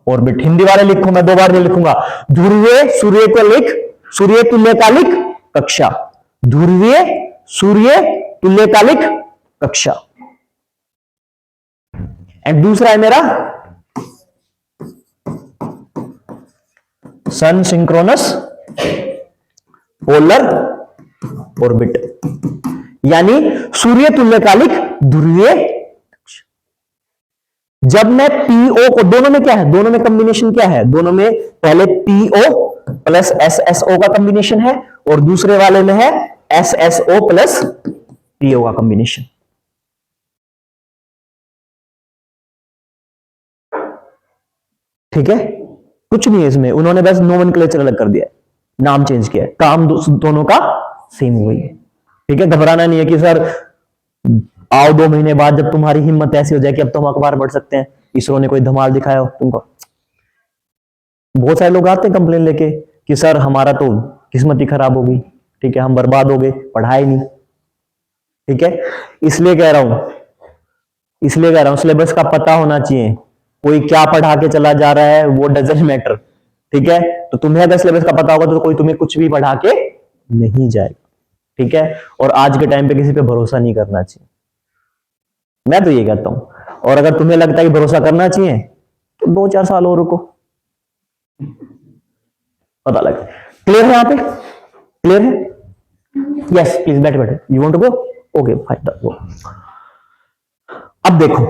ऑर्बिट। हिंदी वाले लिखो, मैं 2 बार नहीं लिखूंगा, ध्रुवीय सूर्य तुल्यकालिक कक्षा, ध्रुवीय सूर्य तुल्यकालिक कक्षा। एंड दूसरा है मेरा सन सिंक्रोनस पोलर ऑर्बिट, यानी सूर्य तुल्यकालिक ध्रुवीय कक्षा। जब मैं PO को, दोनों में क्या है, दोनों में कॉम्बिनेशन क्या है, दोनों में पहले PO प्लस SSO का कॉम्बिनेशन है, और दूसरे वाले में है SSO प्लस PO का कॉम्बिनेशन। ठीक है, कुछ नहीं है इसमें, उन्होंने बस नोमेनक्लेचर अलग कर दिया है, नाम चेंज किया है, काम दोनों का सेम हुई है। ठीक है, घबराना नहीं है कि सर आओ 2 महीने बाद जब तुम्हारी हिम्मत ऐसी हो जाए कि अब तो हम अखबार पढ़ सकते हैं, इसरो ने कोई धमाल दिखाया हो तुमको। बहुत सारे लोग आते हैं कंप्लेन लेके कि सर हमारा तो किस्मत ही खराब होगी, ठीक है, हम बर्बाद हो गए, पढ़ाई नहीं। ठीक है, इसलिए कह रहा हूं सिलेबस का पता होना चाहिए, कोई क्या पढ़ा के चला जा रहा है वो डजंट मैटर। ठीक है, तो तुम्हें अगर सिलेबस का पता होगा तो कोई तुम्हें कुछ भी पढ़ा के नहीं जाएगा। ठीक है, और आज के टाइम पे किसी पे भरोसा नहीं करना चाहिए, मैं तो ये कहता हूं। और अगर तुम्हें लगता है कि भरोसा करना चाहिए तो 2-4 साल और रुको, पता लगा। क्लियर है? यहां पे क्लियर है? यस प्लीज बैठे बैठे। You want to go? Okay fine go. अब देखो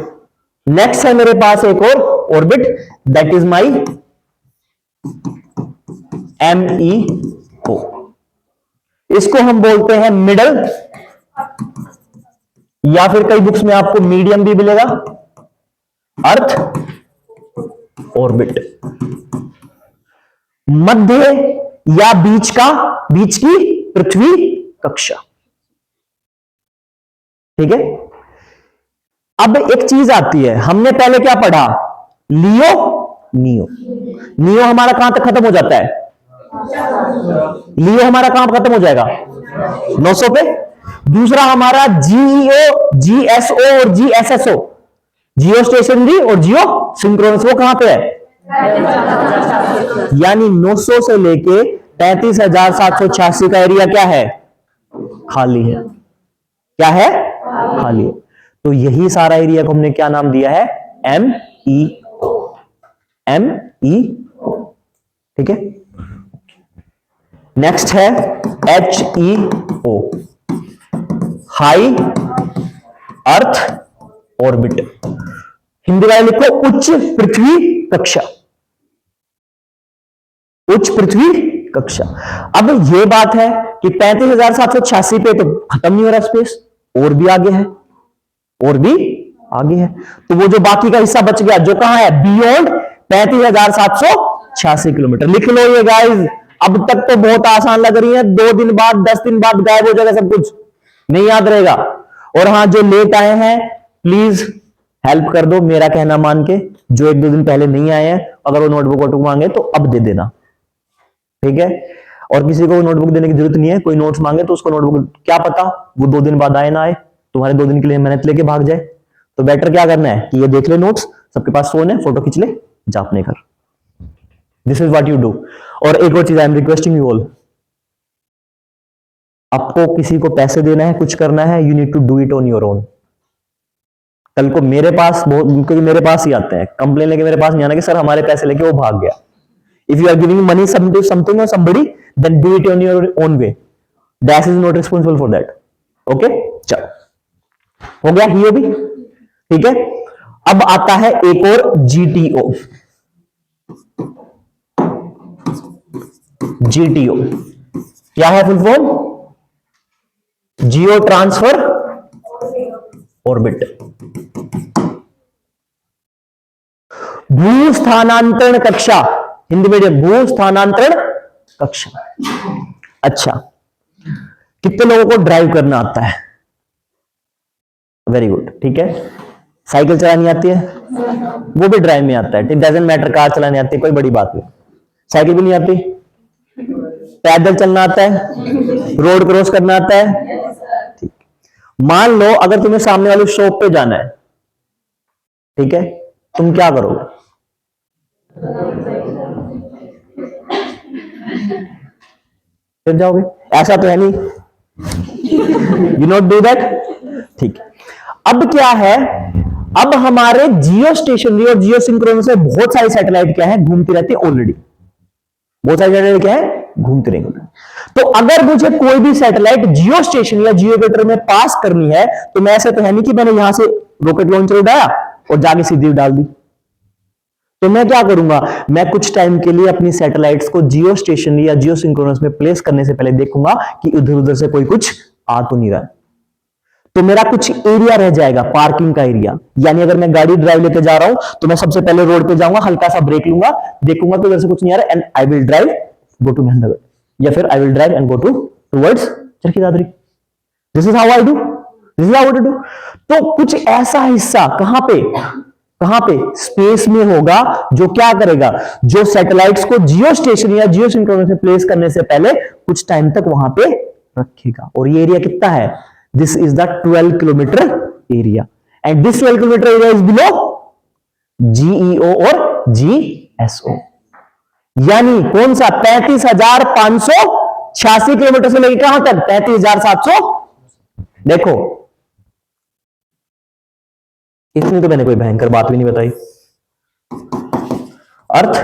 नेक्स्ट है मेरे पास एक और orbit, that is my MEO। इसको हम बोलते हैं मिडल, या फिर कई बुक्स में आपको मीडियम भी मिलेगा, अर्थ ऑर्बिट। मध्य या बीच का, बीच की पृथ्वी कक्षा। ठीक है। अब एक चीज आती है, हमने पहले क्या पढ़ा, लियो नियो। नियो हमारा कहां तक खत्म हो जाता है? लियो हमारा कहां खत्म हो जाएगा? 900 पे। दूसरा हमारा GEO, GSO और GSSO, जियो स्टेशनरी और जियो सिंक्रोनस, वो कहां पे है? यानी 900 से लेके 35,786 का एरिया क्या है? खाली है। क्या है? खाली है। तो यही सारा एरिया को हमने क्या नाम दिया है? MEO। MEO। ठीक है। नेक्स्ट है HEO, high earth orbit. Hindi वाले लिखो उच्च पृथ्वी कक्षा। उच्च पृथ्वी कक्षा। अब यह बात है कि 35,786 पे तो खत्म नहीं हो रहा स्पेस, और भी आगे है, और भी आगे है। तो वो जो बाकी का हिस्सा बच गया, जो कहां है? Beyond 35,786 kilometre. लिख लो ये गाइस। अब तक तो बहुत आसान लग रही है, 2 दिन बाद 10 दिन बाद गायब हो जाएगा सब कुछ, नहीं याद रहेगा। और हां, जो लेट आए हैं प्लीज हेल्प कर दो, मेरा कहना मान के। जो 1-2 दिन पहले नहीं आए हैं, अगर वो नोटबुक वोटबुक मांगे तो अब दे देना, ठीक है। और किसी को नोटबुक देने की जरूरत नहीं है, कोई नोट्स मांगे तो उसको नोटबुक, क्या पता वो 2 दिन बाद आए ना आए, तुम्हारे 2 दिन के लिए मेहनत लेके भाग जाए। तो बेटर क्या करना है कि ये देख ले नोट्स, सबके पास फोन है, फोटो खींच ले, जा अपने घर। This is what you do. और एक और चीज, I am requesting you all, आपको किसी को पैसे देना है, कुछ करना है, you need to do it on your own. कल को मेरे पास बहुत, क्योंकि मेरे पास ही आते हैं कंप्लेन लेके, मेरे पास नहीं आना कि सर हमारे पैसे लेके वो भाग गया। If you are giving money to something or somebody, then do it on your own way. Dash is not responsible for that. Okay? चलो, हो गया ये भी, ठीक है। अब आता है एक और GTO। GTO क्या है फुल फॉर्म? जियो ट्रांसफर ऑर्बिट। भू स्थानांतरण कक्षा, हिंदी मीडियम, भू स्थानांतरण कक्षा। अच्छा, कितने लोगों को ड्राइव करना आता है? वेरी गुड, ठीक है। साइकिल चलानी आती है? वो भी ड्राइव में आता है, इट डजंट मैटर। कार चलानी आती है, कोई बड़ी बात नहीं। साइकिल भी नहीं आती? पैदल चलना आता है? रोड क्रॉस करना आता है? ठीक। मान लो अगर तुम्हें सामने वाली शॉप पे जाना है, ठीक है, तुम क्या करोगे? फिर जाओगे? ऐसा तो है नहीं, यू नॉट डू दैट, ठीक। अब क्या है, अब हमारे जियो स्टेशनरी और जियो सिंक्रोनस में बहुत सारी सैटेलाइट क्या है, घूमती रहती है ऑलरेडी। बहुत सारी सैटेलाइट क्या है, घूमती रहेंगे। तो अगर मुझे कोई भी सैटेलाइट जियो स्टेशन या जियो इक्वेटर में पास करनी है, तो मैं, ऐसा तो है नहीं कि मैंने यहां से रॉकेट लॉन्चर उड़ाया और जाके सीधी डाल दी। तो मैं क्या करूंगा, मैं कुछ टाइम के लिए अपनी सैटेलाइट्स को जियो स्टेशन या जियो सिंक्रोनस में प्लेस करने से पहले देखूंगा कि इधर उधर से कोई कुछ आ तो नहीं रहा है। तो मेरा कुछ एरिया रह जाएगा, पार्किंग का एरिया। यानी अगर मैं गाड़ी ड्राइव लेके जा रहा हूं, तो मैं सबसे पहले रोड पे जाऊंगा, हल्का सा ब्रेक लूंगा, देखूंगा तो इधर से कुछ नहीं आ रहा, and I will drive go to Mahendragarh, या फिर I will drive and go towards Charkhi Dadri. This is how I do, this is how I do. तो कुछ ऐसा हिस्सा कहां पे स्पेस में होगा, जो क्या करेगा, जो सैटेलाइट्स को जियो स्टेशन या जियो सिंक्रोनस में प्लेस करने से पहले कुछ टाइम तक वहां पे रखेगा। और ये एरिया कितना है? This is the 12 kilometre area, and this 12 kilometre area is below GEO और GSO। यानी कौन सा? 35,586 किलोमीटर से लेकर कहां तक? 35,700। देखो, इतनी तो मैंने कोई भयंकर बात भी नहीं बताई। अर्थ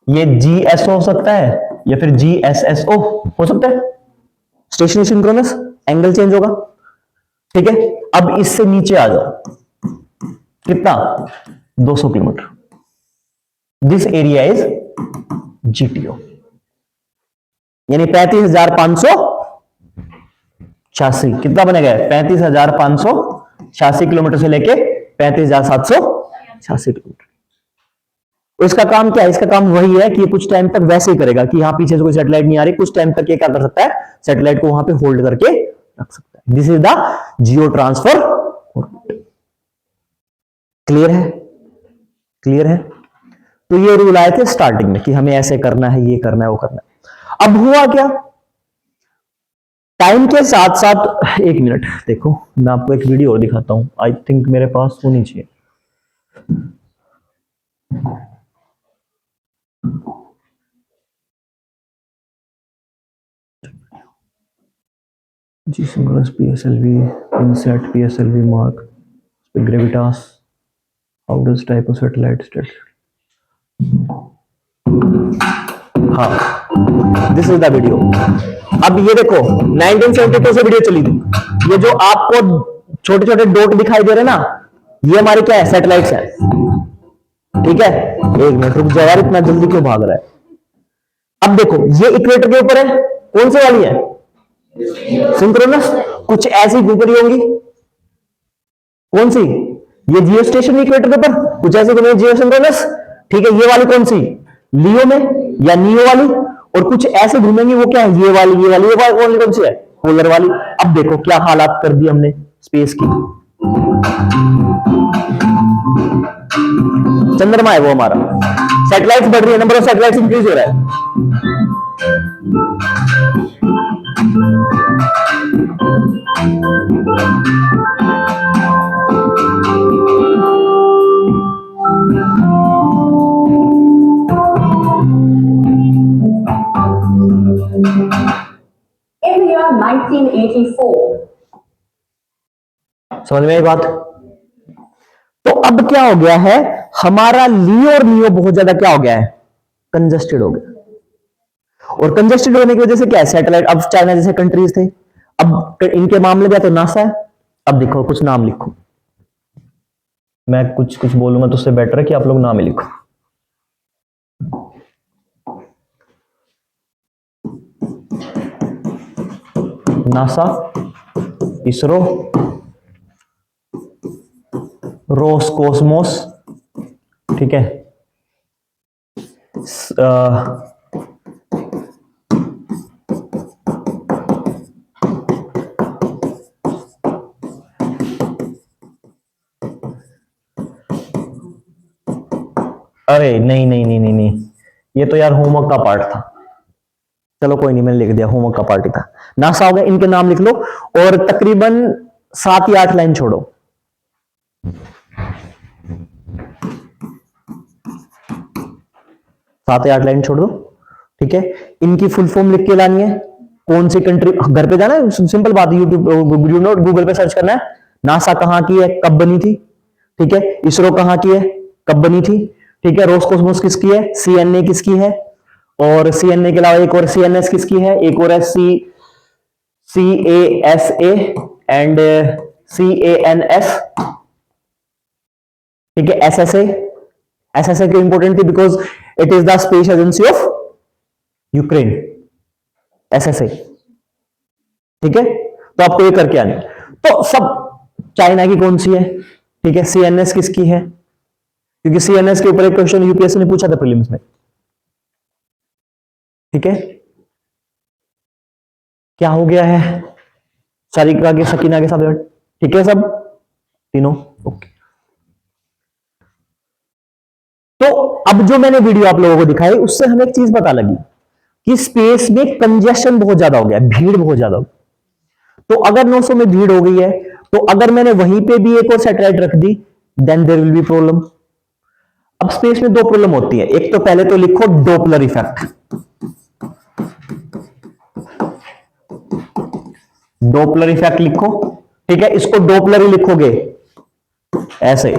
ये GSO हो सकता है या फिर GSSO हो सकता है, स्टेशनरी सिंक्रोनस, एंगल चेंज होगा। ठीक है, अब इससे नीचे आ जाओ, कितना, 200 kilometre. This area is GTO, यानी 35,586, कितना बनेगा, 35,586 किलोमीटर से लेके 35,786 किलोमीटर। इसका काम क्या है, इसका काम वही है कि ये कुछ टाइम तक वैसे ही करेगा कि यहां पीछे से कोई सैटेलाइट नहीं आ रही, कुछ टाइम तक ये क्या कर सकता है, सैटेलाइट को वहां पे होल्ड करके रख सकता है। This is the Jio transfer. Clear है, क्लियर है। तो ये रूल आए थे स्टार्टिंग में कि हमें ऐसे करना है, ये करना है, वो करना है। अब हुआ क्या, टाइम के साथ साथ, एक मिनट देखो, मैं आपको एक वीडियो और दिखाता हूं, आई थिंक मेरे पास होनी चाहिए। G synchronous PSLV, INSAT PSLV mark, gravitas, how does type of satellite state. हाँ, दिस इज द वीडियो। अब ये देखो 1972 से वीडियो चली थी। ये जो आपको छोटे छोटे डॉट दिखाई दे रहे ना, ये हमारे क्या है, सैटेलाइट्स है। ठीक है, एक मिनट रुक जाओ यार, इतना जल्दी क्यों भाग रहा है। अब देखो ये इक्वेटर के ऊपर है, कौन सी वाली है, सिंक्रोनस। कुछ ऐसी घूम रही होंगी, कौन सी, ये जियो स्टेशन इक्वेटर के ऊपर, कुछ ऐसी घूम जियो सिंक्रोनस। ठीक है, ये वाली कौन सी, लियो में या नियो वाली, और कुछ ऐसे घूमेंगी, वो क्या है, ये वाली, ये वाली, ये वाली कौन सी है, पोलर वाली। अब देखो क्या हालात कर दी हमने स्पेस की। चंद्रमा है वो हमारा, सैटेलाइट्स बढ़ रही है, नंबर ऑफ सैटेलाइट्स इंक्रीज हो रहा है। In the year 1984, समझ में आई बात। तो अब क्या हो गया है, हमारा लियो और नियो बहुत ज्यादा क्या हो गया है, कंजस्टेड हो गया। और कंजस्टेड होने की वजह से क्या है, सैटेलाइट, अब चाइना जैसे कंट्रीज थे, अब इनके मामले में तो नासा है। अब देखो कुछ नाम लिखो, मैं कुछ कुछ बोलूंगा तो उससे बेटर है कि आप लोग नाम ही लिखो। नासा, इसरो, रोसकोसमोस, ठीक है, अरे नहीं नहीं नहीं नहीं नहीं, ये तो यार होमवर्क का पार्ट था। चलो कोई नहीं, मैंने लिख दिया, होमवर्क का पार्ट ही था। नासा हो गया, इनके नाम लिख लो, और तकरीबन 7 या 8 लाइन छोड़ो। 7 या 8 लाइन छोड़ दो, ठीक है। इनकी फुल फॉर्म लिख के लानी है, कौन सी कंट्री, घर पे जाना है, सिंपल बात है, यूट्यूब गूगल पे सर्च करना है, नासा कहां की है, कब बनी थी, ठीक है। इसरो कहां की है, कब बनी थी, ठीक है। रोसकोसमोस किसकी है, CNA किसकी है, और CNA के अलावा एक और CNS किसकी है, एक और है CASA एंड CANS, ठीक है। SSA क्यों इंपॉर्टेंट थी, because it is the space agency of Ukraine, SSA, ठीक है। तो आपको ये करके आने, तो सब चाइना की कौन सी है, ठीक है। CNS किसकी है, क्योंकि CNS के ऊपर एक क्वेश्चन यूपीएससी ने पूछा था प्रीलिम्स में, ठीक है। क्या हो गया है, सारिका के, सकीना के साथ, ठीक है, सब तीनों ओके। तो अब जो मैंने वीडियो आप लोगों को दिखाई, उससे हमें एक चीज पता लगी कि स्पेस में कंजेशन बहुत ज्यादा हो गया, भीड़ बहुत ज्यादा हो गई। तो अगर 900 में भीड़ हो गई है, तो अगर मैंने वहीं पे भी एक और सैटेलाइट रख दी, then there will be problem. अब स्पेस में 2 प्रॉब्लम होती है, एक तो पहले तो लिखो डोपलर इफेक्ट, डोपलर इफेक्ट लिखो, ठीक है। इसको डोपलर ही लिखोगे ऐसे,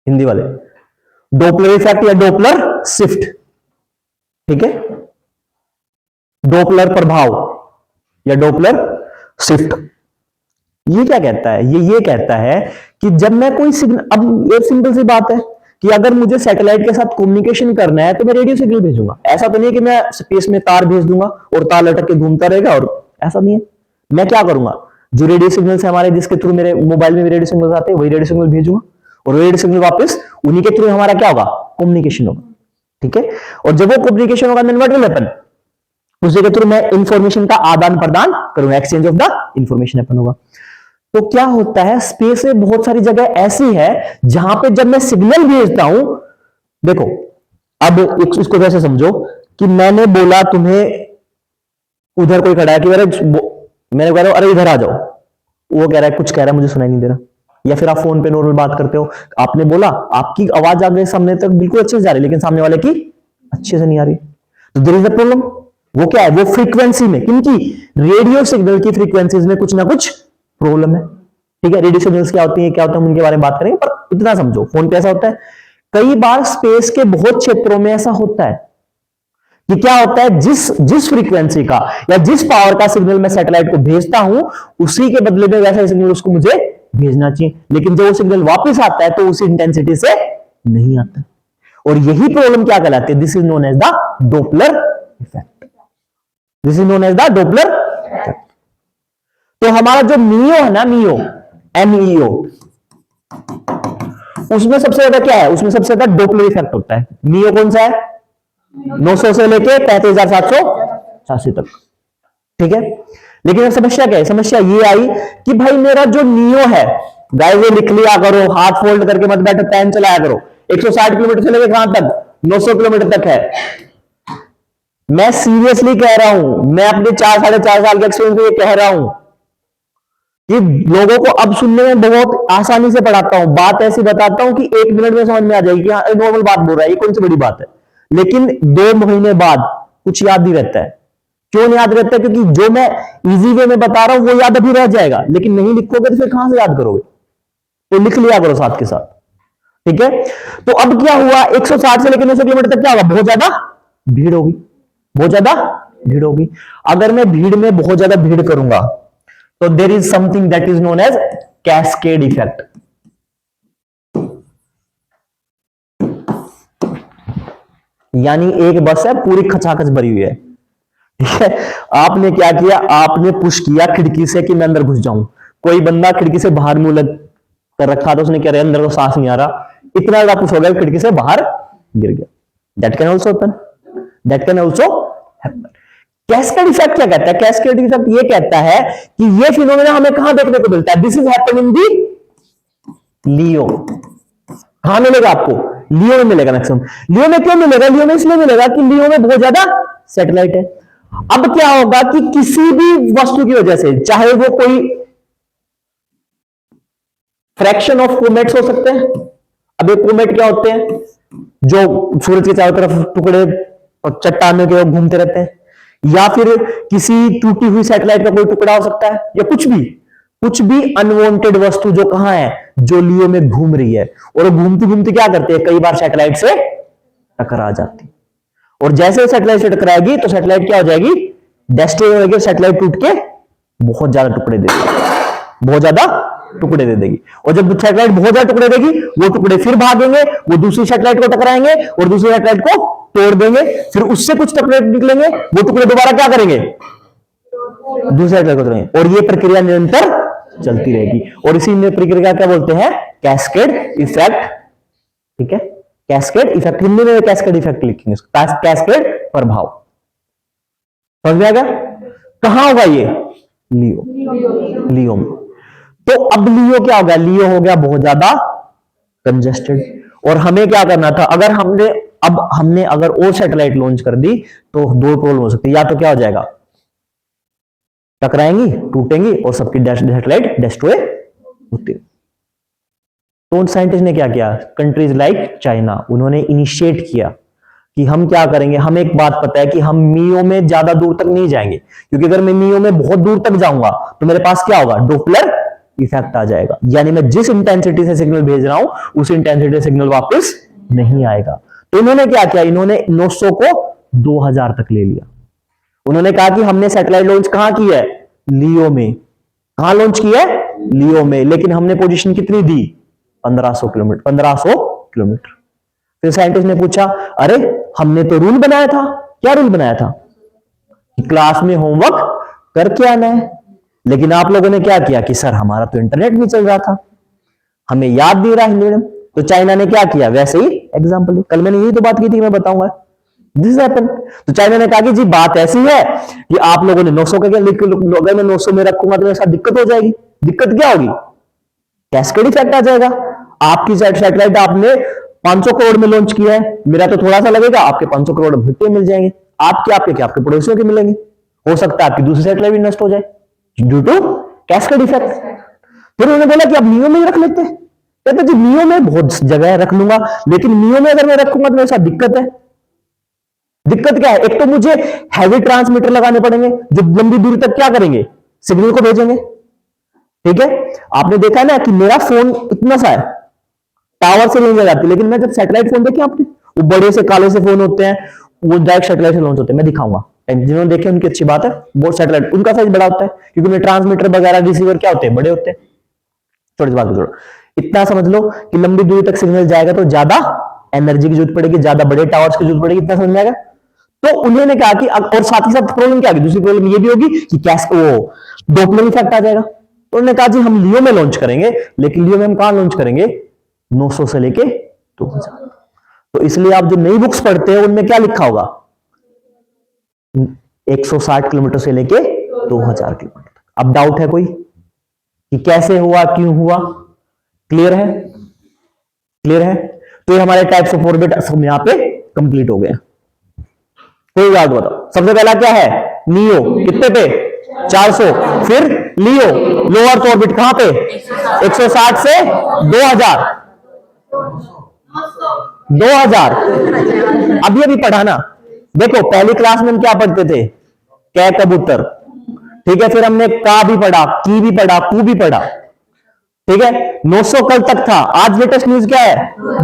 हिंदी वाले, डोपलर इफेक्ट या डोपलर शिफ्ट, ठीक है, डोपलर प्रभाव या डोपलर शिफ्ट। ये क्या कहता है, ये कहता है कि जब मैं कोई सिग्नल, अब एक सिंपल सी बात है कि अगर मुझे सैटेलाइट के साथ कम्युनिकेशन करना है तो मैं रेडियो सिग्नल भेजूंगा। ऐसा तो नहीं है कि मैं स्पेस में तार भेज दूंगा और तार लटक के घूमता रहेगा, और ऐसा नहीं है। मैं क्या करूंगा, जो रेडियो सिग्नल है हमारे, जिसके थ्रू मेरे मोबाइल में रेडियो सिग्नल आते हैं, वही रेडियो सिग्नल भेजूंगा और रेडियो सिग्नल वापस उन्हीं के थ्रू हमारा क्या होगा, कम्युनिकेशन होगा, ठीक है। और जब वो कम्युनिकेशन होगा, व्हाट विल हैपन, उसी के थ्रू मैं इंफॉर्मेशन का आदान प्रदान करूंगा, exchange of the information happen होगा। तो क्या होता है, स्पेस में बहुत सारी जगह ऐसी है जहां पे जब मैं सिग्नल भेजता हूं, देखो अब इसको वैसे समझो कि मैंने बोला तुम्हें, उधर कोई खड़ा है कि मैंने कह रहा हूं अरे इधर आ जाओ, वो कह रहा है कुछ कह रहा है, मुझे सुनाई नहीं दे रहा। या फिर आप फोन पे नॉर्मल बात करते हो, आपने बोला, आपकी आवाज आगे सामने तक बिल्कुल अच्छे से जा रही है, लेकिन सामने वाले की अच्छे से नहीं आ रही, तो देयर इज अ प्रॉब्लम। वो क्या है, वो फ्रीक्वेंसी में, क्योंकि रेडियो सिग्नल की फ्रीक्वेंसीज में कुछ ना कुछ प्रॉब्लम है, ठीक है। रेडियो सिग्नल्स क्या होती है, क्या होता है, हम उनके बारे में बात करेंगे, पर इतना समझो फोन पे ऐसा होता है। कई बार स्पेस के बहुत क्षेत्रों में ऐसा होता है कि क्या होता है, जिस फ्रीक्वेंसी का या जिस पावर का सिग्नल मैं सैटेलाइट को भेजता हूं, उसी के बदले में वैसा सिग्नल उसको मुझे भेजना चाहिए, लेकिन जब वो सिग्नल वापस आता है तो उसी इंटेंसिटी से नहीं आता, और यही प्रॉब्लम क्या कहलाती है, this is known as the Doppler effect, this is known as the Doppler effect. तो हमारा जो मियो है ना, मियो, MEO, उसमें सबसे ज्यादा क्या है, उसमें सबसे ज्यादा डोपलर इफेक्ट होता है। मियो कौन सा है, 900 से लेके 35,786 तक, ठीक है। लेकिन समस्या क्या है, समस्या ये आई कि भाई मेरा जो नियो है, गाइस ये लिख लिया करो, हाथ फोल्ड करके मत बैठो, पेन चलाया करो, 160 किलोमीटर से लेके कहां तक, 900 किलोमीटर तक है। मैं सीरियसली कह रहा हूं, मैं अपने 4-4.5 साल के एक्सपीरियंस से कह रहा हूं कि लोगों को अब सुनने में बहुत आसानी से पढ़ाता हूं, बात ऐसी बताता हूं कि 1 मिनट में समझ में आ जाएगी कि नॉर्मल बात बोल रहा है, ये कौन सी बड़ी बात है। लेकिन 2 महीने बाद कुछ याद नहीं रहता है। क्यों नहीं याद रहता है, क्योंकि जो मैं इजी वे में बता रहा हूं वो याद अभी रह जाएगा, लेकिन नहीं लिखोगे तो फिर कहां से याद करोगे, तो लिख लिया करो साथ के साथ, ठीक है। तो अब क्या हुआ, 160 से लेकर 900 किलोमीटर तक क्या होगा, बहुत ज्यादा भीड़ होगी, बहुत ज्यादा भीड़ होगी। अगर मैं भीड़ में बहुत ज्यादा भीड़ करूंगा तो there is something that is known as cascade effect. यानी एक बस है पूरी खचाखच भरी हुई है, ठीक है, आपने क्या किया, आपने पुश किया खिड़की से कि मैं अंदर घुस जाऊं, कोई बंदा खिड़की से बाहर मुंह लग कर रखा था, उसने कह रहा अंदर तो सांस नहीं आ रहा, इतना ज्यादा पुश हो गया खिड़की से बाहर गिर गया। That can also happen, that can also happen. Cascade effect क्या कहता है, कैस्केड इफेक्ट ये कहता है कि ये फिनोमेना हमें कहां देखने को मिलता है, दिस इज हैपन इन दी लियो। कहां मिलेगा आपको, लियो में मिलेगा मैक्सिमम। लियो में क्यों मिलेगा, लियो में इसलिए मिलेगा कि लियो में बहुत ज्यादा सैटेलाइट है। अब क्या होगा कि किसी भी वस्तु की वजह से, चाहे वो कोई फ्रैक्शन ऑफ कोमेट्स हो सकते हैं। अब एक कोमेट क्या होते हैं, जो सूरज के चारों तरफ टुकड़े और चट्टानों के घूमते रहते हैं, या फिर किसी टूटी हुई सैटेलाइट का कोई टुकड़ा हो सकता है, या कुछ भी अनवांटेड वस्तु जो कहां है, जो लियो में घूम रही है, और घूमती घूमती क्या करते हैं, कई बार सैटेलाइट से टकरा जाती है, और जैसे सैटेलाइट से टकराएगी तो सैटेलाइट क्या हो जाएगी, डेस्ट्रॉय हो जाएगी, सैटेलाइट टूट के बहुत ज्यादा टुकड़े दे देगी, बहुत ज्यादा टुकड़े दे देगी। और जब सैटेलाइट बहुत ज्यादा टुकड़े देगी, वो टुकड़े फिर भागेंगे, वो दूसरी सैटेलाइट को टकराएंगे और दूसरी सैटेलाइट को तोड़ देंगे, फिर उससे कुछ टुकड़े निकलेंगे, वो टुकड़े दोबारा क्या करेंगे, दूसरे सैटेलाइट को तोड़ेंगे, और ये प्रक्रिया निरंतर चलती रहेगी। और इसी प्रक्रिया क्या बोलते हैं, कैस्केड इफेक्ट, ठीक है। कैस्केड इफेक्ट, हिंदी में कैस्केड इफेक्ट लिखेंगे, कैस्केड प्रभाव, समझ में आ गया। कहां होगा ये, लियो में। तो अब लियो क्या हो गया, लियो हो गया बहुत ज्यादा कंजेस्टेड, और हमें क्या करना था, अगर हमने अगर और सैटेलाइट लॉन्च कर दी तो 2 प्रॉब्लम हो सकती है, या तो क्या हो जाएगा, टकराएंगी, टूटेंगी और सबकी सैटेलाइट डिस्ट्रॉय होती है। तो उन साइंटिस्ट ने क्या किया, कंट्रीज लाइक चाइना, उन्होंने इनिशिएट किया कि हम क्या करेंगे, हमें एक बात पता है कि हम मियो में ज्यादा दूर तक नहीं जाएंगे, क्योंकि अगर मैं मियो में बहुत दूर तक जाऊंगा तो मेरे पास क्या होगा, डोपलर इफेक्ट आ जाएगा, यानी मैं जिस इंटेंसिटी से सिग्नल भेज रहा हूं उस इंटेंसिटी से सिग्नल वापस नहीं आएगा। तो इन्होंने क्या किया, इन्होंने 900 को 2000 तक ले लिया। उन्होंने कहा कि हमने सैटेलाइट लॉन्च कहां की है, लियो में। कहां लॉन्च किया है, लियो में, लेकिन हमने पोजीशन कितनी दी, 1500 किलोमीटर, 1500 किलोमीटर। फिर साइंटिस्ट ने पूछा, अरे हमने तो रूल बनाया था। क्या रूल बनाया था, कि क्लास में होमवर्क करके आना है, लेकिन आप लोगों ने क्या किया कि सर हमारा तो इंटरनेट नहीं चल रहा था, हमें याद नहीं रहा हिंदी में। तो चाइना ने क्या किया, वैसे ही एग्जाम्पल, कल मैंने यही तो बात की थी, मैं बताऊंगा दिस हैपन। तो चाइना ने कहा कि जी बात ऐसी है कि आप लोगों ने 900 का क्या, अगर मैं 900 में रखूंगा तो मेरे साथ दिक्कत हो जाएगी। दिक्कत क्या होगी, कैस्केड इफेक्ट आ जाएगा। आपकी सैटेलाइट आपने 500 करोड़ में लॉन्च किया है, मेरा तो थोड़ा सा लगेगा, आपके 500 करोड़ भुट्टे मिल जाएंगे, आपके आपके क्या, आपके पड़ोसियों के मिलेंगे, हो सकता है आपकी दूसरी सैटेलाइट भी नष्ट हो जाए ड्यू टू कैस्केड इफेक्ट। फिर उन्होंने बोला कि अब नियो में ही रख लेते हैं। कहते जी नियो में बहुत जगह रख लूंगा, लेकिन नियो में अगर मैं रखूंगा तो मेरे साथ दिक्कत है। दिक्कत क्या है, एक तो मुझे हैवी ट्रांसमीटर लगाने पड़ेंगे जो लंबी दूरी तक क्या करेंगे, सिग्नल को भेजेंगे। ठीक है, आपने देखा ना कि मेरा फोन इतना सा है, टावर से लॉन्च हो जाती है, लेकिन मैं जब सैटेलाइट फोन देखे आपने, वो बड़े से काले से फोन होते हैं, वो डायरेक्ट सैटेलाइट से लॉन्च होते हैं। मैं दिखाऊंगा, जिन्होंने देखे उनकी अच्छी बात है, वो सैटेलाइट उनका साइज बड़ा होता है, क्योंकि उनमें ट्रांसमीटर वगैरह रिसीवर क्या होते हैं, बड़े होते हैं। छोटी बात छोड़ो, इतना समझ लो कि लंबी दूरी तक सिग्नल जाएगा तो ज्यादा एनर्जी की जरूरत पड़ेगी, ज्यादा बड़े टावर्स की जरूरत पड़ेगी, इतना समझ में आएगा। तो उन्होंने कहा कि और साथ ही साथ प्रॉब्लम क्या होगी, दूसरी प्रॉब्लम ये भी होगी कि वो डोपलर इफेक्ट आ जाएगा। तो उन्होंने कहा जी हम लियो में लॉन्च करेंगे, लेकिन लियो में हम कहां लॉन्च करेंगे, 900 से लेके 2000। तो इसलिए आप जो नई बुक्स पढ़ते हैं उनमें क्या लिखा होगा, 160 किलोमीटर से लेके 2000 किलोमीटर। अब डाउट है कोई कि कैसे हुआ, क्यों हुआ, क्लियर है, क्लियर है। तो ये हमारे टाइप्स ऑफ ऑर्बिट सब यहां पे कंप्लीट हो गए। कोई याद बताओ, सबसे पहला क्या है, नियो, कितने पे, 400। फिर लियो, लो अर्थ ऑर्बिट कहां पे, 160 से 2000। 2000 अभी अभी पढ़ा ना, देखो पहली क्लास में हम क्या पढ़ते थे, कै कबूतर, ठीक है, फिर हमने का भी पढ़ा, की भी पढ़ा, कू भी पढ़ा, ठीक है। 900 कल तक था, आज लेटेस्ट न्यूज क्या है,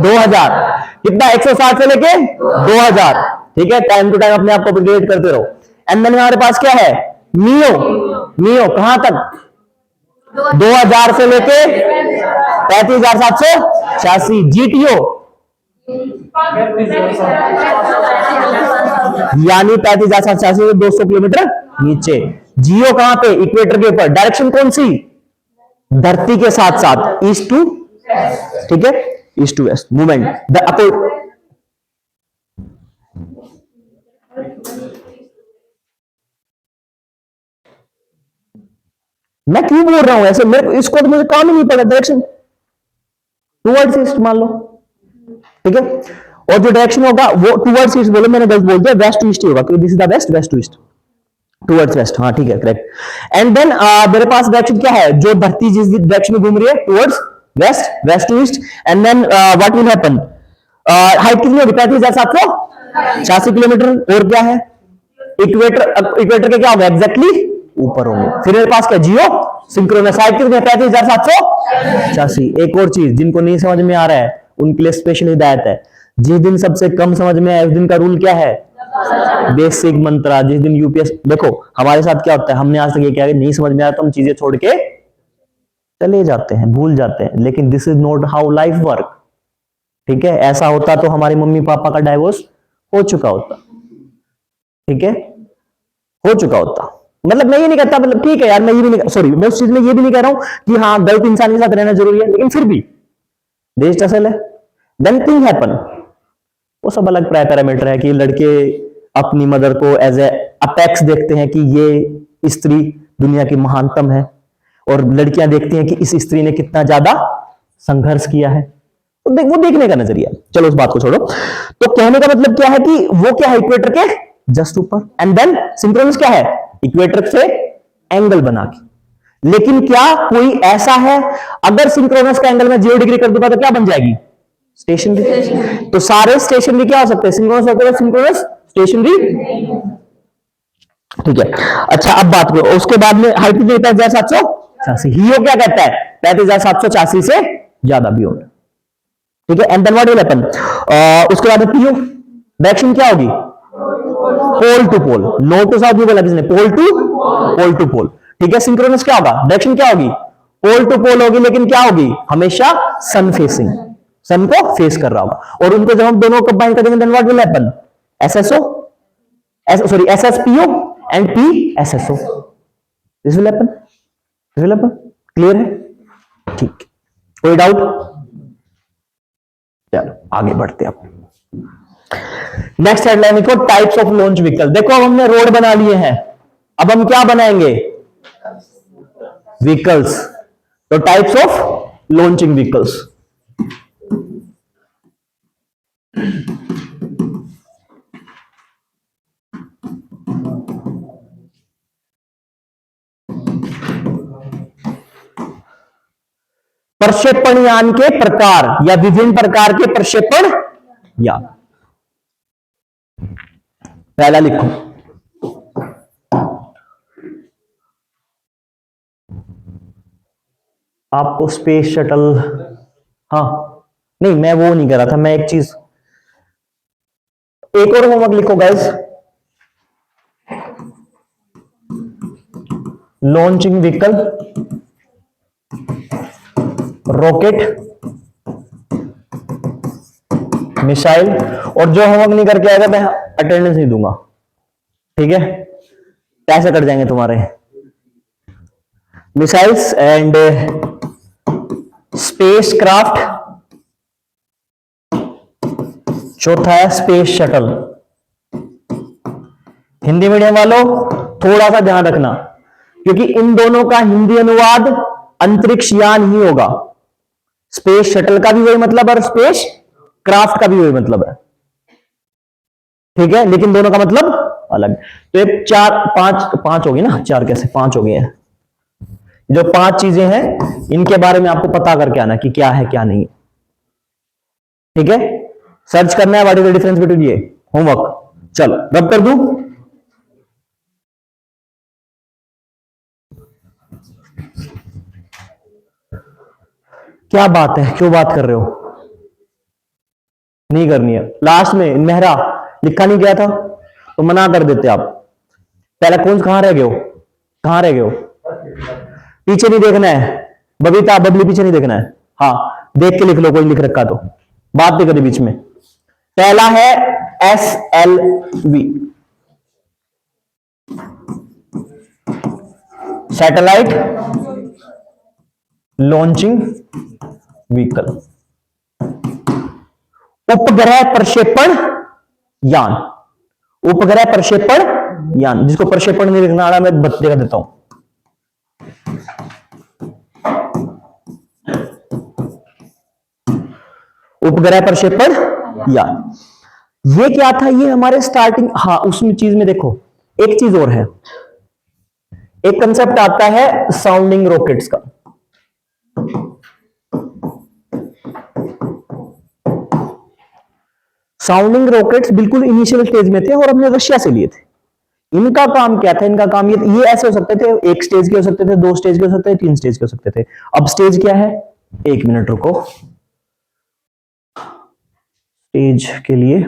2000। कितना, 160 से लेके 2000, ठीक है। टाइम टू टाइम अपने आप को अपग्रेड करते रहो। एंड देन हमारे पास क्या है, नियो, नियो कहां तक, 2000 से लेके 35,786। जीटीओ यानी 35,786 200 किलोमीटर नीचे। जियो कहां पे, इक्वेटर के ऊपर। डायरेक्शन कौन सी, धरती के साथ साथ, ईस्ट टू, ठीक है, ईस्ट टू वेस्ट मूवमेंट। मैं क्यों बोल रहा हूं ऐसे, मेरे को इसको तो मुझे काम ही नहीं पड़ा, डायरेक्शन टूवर्ड्स ईस्ट मान लो, ठीक है। और जो डायरेक्शन होगा वो टूवर्ड्स ईस्ट बोलो, मैंने गलत बोल दिया, वेस्ट टू ईस्ट ही होगा, क्योंकि this is the west, west to east, towards west, हाँ ठीक है, करेक्ट। एंड देन मेरे पास डायरेक्शन क्या है, जो धरती जिस डायरेक्शन में घूम रही है, towards west, west to east. And then what will happen, height कितनी होगी, 35,786 किलोमीटर। और क्या है, इक्वेटर, इक्वेटर के क्या होगा, एग्जैक्टली ऊपर होंगे। फिर मेरे पास क्या, जियो सिंक्रोनस, हाइट कितनी है, 35,786। एक और चीज जिनको नहीं समझ में आ रहा है उनके लिए स्पेशल हिदायत है, जिस दिन सबसे कम समझ में आए उस दिन का रूल क्या है, बेसिक मंत्रा। जिस दिन यूपीएस, देखो हमारे साथ क्या होता है, हमने आज तक ये क्या नहीं समझ में आया तो हम चीजें छोड़ के चले जाते हैं, भूल जाते हैं, लेकिन this is not how life work, ठीक है। ऐसा होता तो हमारे मम्मी पापा का डाइवोर्स हो चुका होता, ठीक है, हो चुका होता। मतलब मैं ये नहीं कहता, मतलब ठीक है यार, मैं ये भी नहीं, सॉरी मैं उस चीज में ये भी नहीं कह रहा हूं कि हाँ गलत इंसान के साथ रहना जरूरी है, लेकिन फिर भी देश असल है, देन थिंग हैपन, वो सब अलग पैरामीटर है कि लड़के अपनी मदर को एज ए अपेक्स देखते हैं कि ये स्त्री दुनिया की महानतम है, और लड़कियां देखती हैं कि इस स्त्री ने कितना ज्यादा संघर्ष किया है, वो देखने का नजरिया। चलो उस बात को छोड़ो। तो कहने का मतलब क्या है कि वो क्या है, इक्वेटर के जस्ट ऊपर। एंड देन सिंक्रोनस क्या है, इक्वेटर से एंगल बना के। लेकिन क्या कोई ऐसा है, अगर सिंक्रोनस का एंगल में 0 डिग्री कर दूंगा तो क्या बन जाएगी, स्टेशनरी। तो सारे स्टेशनरी क्या हो सकते हैं, सिंक्रोनस होते हैं, सिंक्रोनस स्टेशनरी, ठीक है। अच्छा अब बात करो, उसके बाद में हाइट कितनी, 700 86। हीओ क्या कहता है 35,786 से ज्यादा भी होना, ठीक है। And then what will happen, उसके बाद पीओ डायरेक्शन क्या होगी, pole to pole, north to south भी बोला किसने, पोल टू पोल, ठीक है। सिंक्रोनस क्या होगा, डायरेक्शन क्या होगी, पोल टू पोल होगी, लेकिन क्या होगी, हमेशा सन फेसिंग, सन को फेस कर रहा होगा। और उनको जब हम दोनों कंबाइन करेंगे then what will happen, SSO, sorry SSPO and PSSO, this will happen, this will happen. Clear है, ठीक, कोई डाउट, चलो आगे बढ़ते हैं। नेक्स्ट हेडलाइन लिखो, टाइप्स ऑफ लॉन्च व्हीकल। देखो अब हमने रोड बना लिए हैं, अब हम क्या बनाएंगे, व्हीकल्स। तो टाइप्स ऑफ लॉन्चिंग व्हीकल्स, प्रक्षेपण यान के प्रकार या विभिन्न प्रकार के प्रक्षेपण यान। पहला लिखो, आपको स्पेस शटल, हाँ नहीं मैं वो नहीं कर रहा था, मैं एक चीज, एक और होमवर्क लिखो guys, launching vehicle, rocket, missile. और जो होमवर्क नहीं करके आएगा मैं अटेंडेंस नहीं दूंगा, ठीक है, पैसे कट जाएंगे तुम्हारे। मिसाइल्स एंड स्पेस क्राफ्ट, चौथा है स्पेस शटल। हिंदी मीडियम वालों थोड़ा सा ध्यान रखना, क्योंकि इन दोनों का हिंदी अनुवाद अंतरिक्ष यान ही होगा। स्पेस शटल का भी वही मतलब और स्पेस क्राफ्ट का भी वही मतलब है, ठीक है, लेकिन दोनों का मतलब अलग। तो एक चार पांच होगी ना, चार कैसे पांच हो गए हैं। जो पांच चीजें हैं इनके बारे में आपको पता करके आना कि क्या है क्या नहीं, ठीक है। सर्च करना है what is the difference between ये, होमवर्क। चलो रब कर दूं, क्या बात है, क्यों बात कर रहे हो, नहीं करनी है। लास्ट में मेहरा लिखा नहीं गया था तो मना कर देते आप। पहला कौन, कहां रह गए हो, कहां रह गए हो, पीछे नहीं देखना है, बबीता बबली पीछे नहीं देखना है, हाँ देख के लिख लो, कोई लिख रखा तो बात नहीं करी बीच में। पहला है SLV, सैटेलाइट लॉन्चिंग व्हीकल, उपग्रह प्रक्षेपण यान, उपग्रह प्रक्षेपण यान, जिसको प्रक्षेपण नहीं लिखना आ रहा मैं बता देता हूं। उपग्रह प्रक्षेपण यान, ये क्या था, ये हमारे स्टार्टिंग, हाँ उसमें चीज में देखो एक चीज और है, एक कंसेप्ट आता है साउंडिंग रॉकेट्स का। साउंडिंग रॉकेट्स बिल्कुल इनिशियल स्टेज में थे और हमने रशिया से लिए थे। इनका काम क्या था, इनका काम ये ऐसे हो सकते थे, एक स्टेज के हो सकते थे, दो स्टेज के हो सकते थे, तीन स्टेज के हो सकते थे। अब स्टेज क्या है, एक मिनट रुको, स्टेज के लिए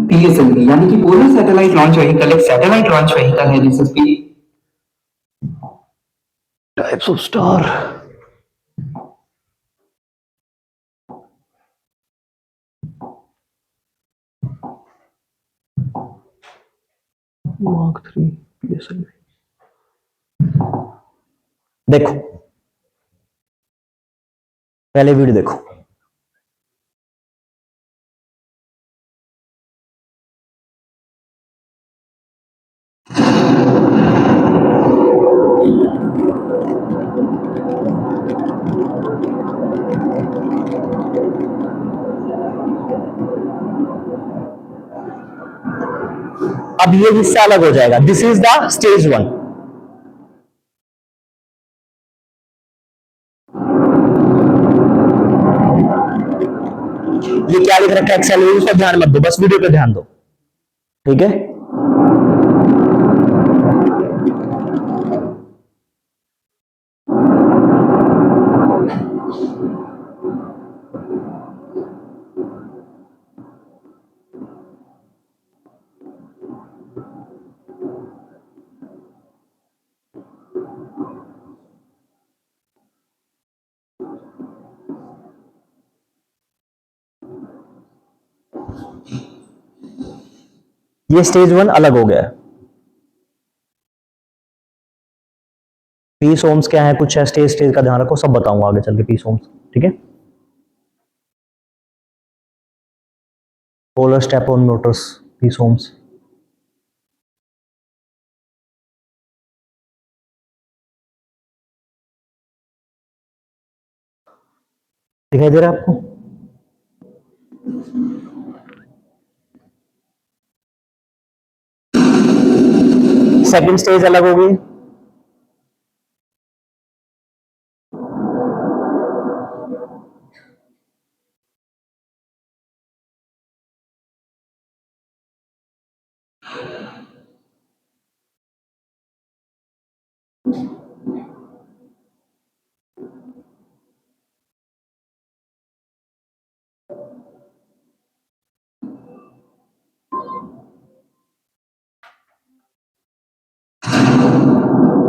PSLV यानी कि पोलर सैटेलाइट लॉन्च व्हीकल एक सैटेलाइट लॉन्च व्हीकल है जिससे types of star, mark 3 PSLV। देखो पहले वीडियो देखो, अब ये हिस्सा अलग हो जाएगा। दिस इज द स्टेज 1, ये क्या लिख रखा है एक्सेलरेशन, उसका ध्यान मत दो, बस वीडियो पे ध्यान दो, ठीक है। ये स्टेज 1 अलग हो गया है। पीस ओम्स क्या है, कुछ है, स्टेज का ध्यान रखो, सब बताऊंगा आगे चल के पीस ओम्स, ठीक है। पोलर स्टेप ऑन मोटर्स, पीस ओम्स। दिखाई दे रहा है आपको? सेकंड स्टेज अलग होगी।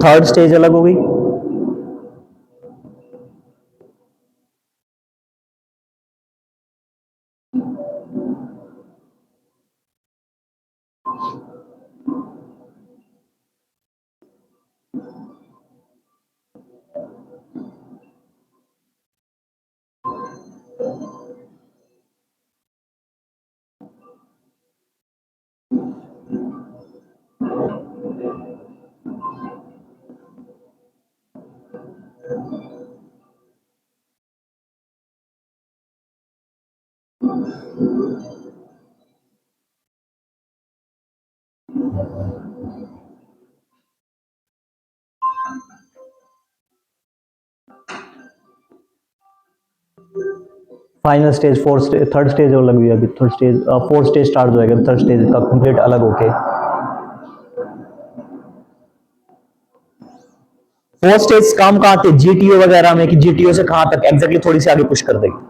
थर्ड स्टेज अलग होगी। Final stage, fourth stage, third stage और लग हुई है अभी, third stage, fourth stage start हो जाएगा, थर्ड स्टेज का कंप्लीट अलग होके। फोर्थ स्टेज काम कहां आते, जीटीओ वगैरह में, कि जीटीओ से कहां तक एग्जैक्टली थोड़ी सी आगे पुश कर देगी।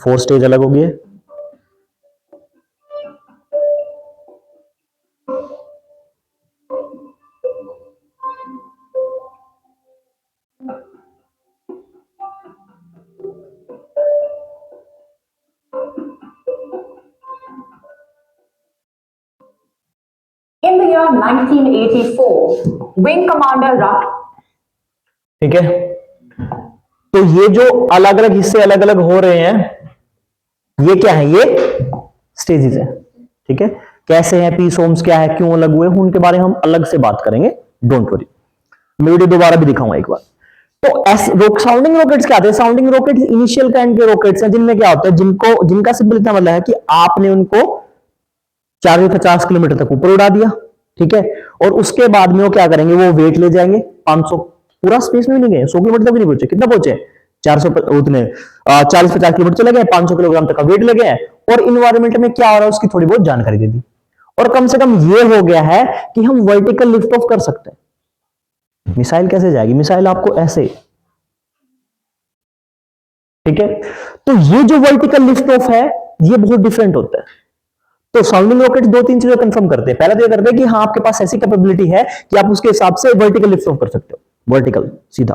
फोर्थ स्टेज अलग होगी। In the year 1984, Wing Commander Rak ठीक है, तो ये जो अलग अलग हिस्से अलग अलग हो रहे हैं, ये क्या है, ये स्टेजेस है, ठीक है। कैसे हैं पीस ओम्स, क्या है, क्यों अलग हुए, उनके बारे में हम अलग से बात करेंगे, डोंट वरी। मैं वीडियो दोबारा भी दिखाऊंगा एक बार। तो साउंडिंग रॉकेट्स क्या आते हैं, साउंडिंग रॉकेट्स इनिशियल काइंड के रॉकेट्स हैं, जिनमें क्या होता है, जिनका सिंपल इतना मतलब है कि आपने उनको 450 किलोमीटर तक ऊपर उड़ा दिया, ठीक है, और उसके बाद में वो क्या करेंगे, वो वेट ले जाएंगे 500, पूरा स्पेस में भी नहीं गए, 100 किलोमीटर तक भी नहीं पहुंचे, कितना पहुंचे, 400, उतने 40-50 किलोमीटर चले गए, 500 किलोग्राम तक का वेट ले गए, और इन्वायरमेंट में क्या हो रहा है उसकी थोड़ी बहुत जानकारी दे दी। और कम से कम ये हो गया है कि हम वर्टिकल लिफ्ट ऑफ कर सकते हैं। मिसाइल कैसे जाएगी, मिसाइल आपको ऐसे, ठीक है। तो ये जो वर्टिकल लिफ्ट ऑफ है, ये बहुत डिफरेंट होता है। तो साउंडिंग रॉकेट दो तीन चीजें कंफर्म करते हैं। पहला तो ये करते हैं कि हाँ, आपके पास ऐसी कैपेबिलिटी है कि आप उसके हिसाब से वर्टिकल लिफ्ट ऑफ कर सकते हो, वर्टिकल सीधा,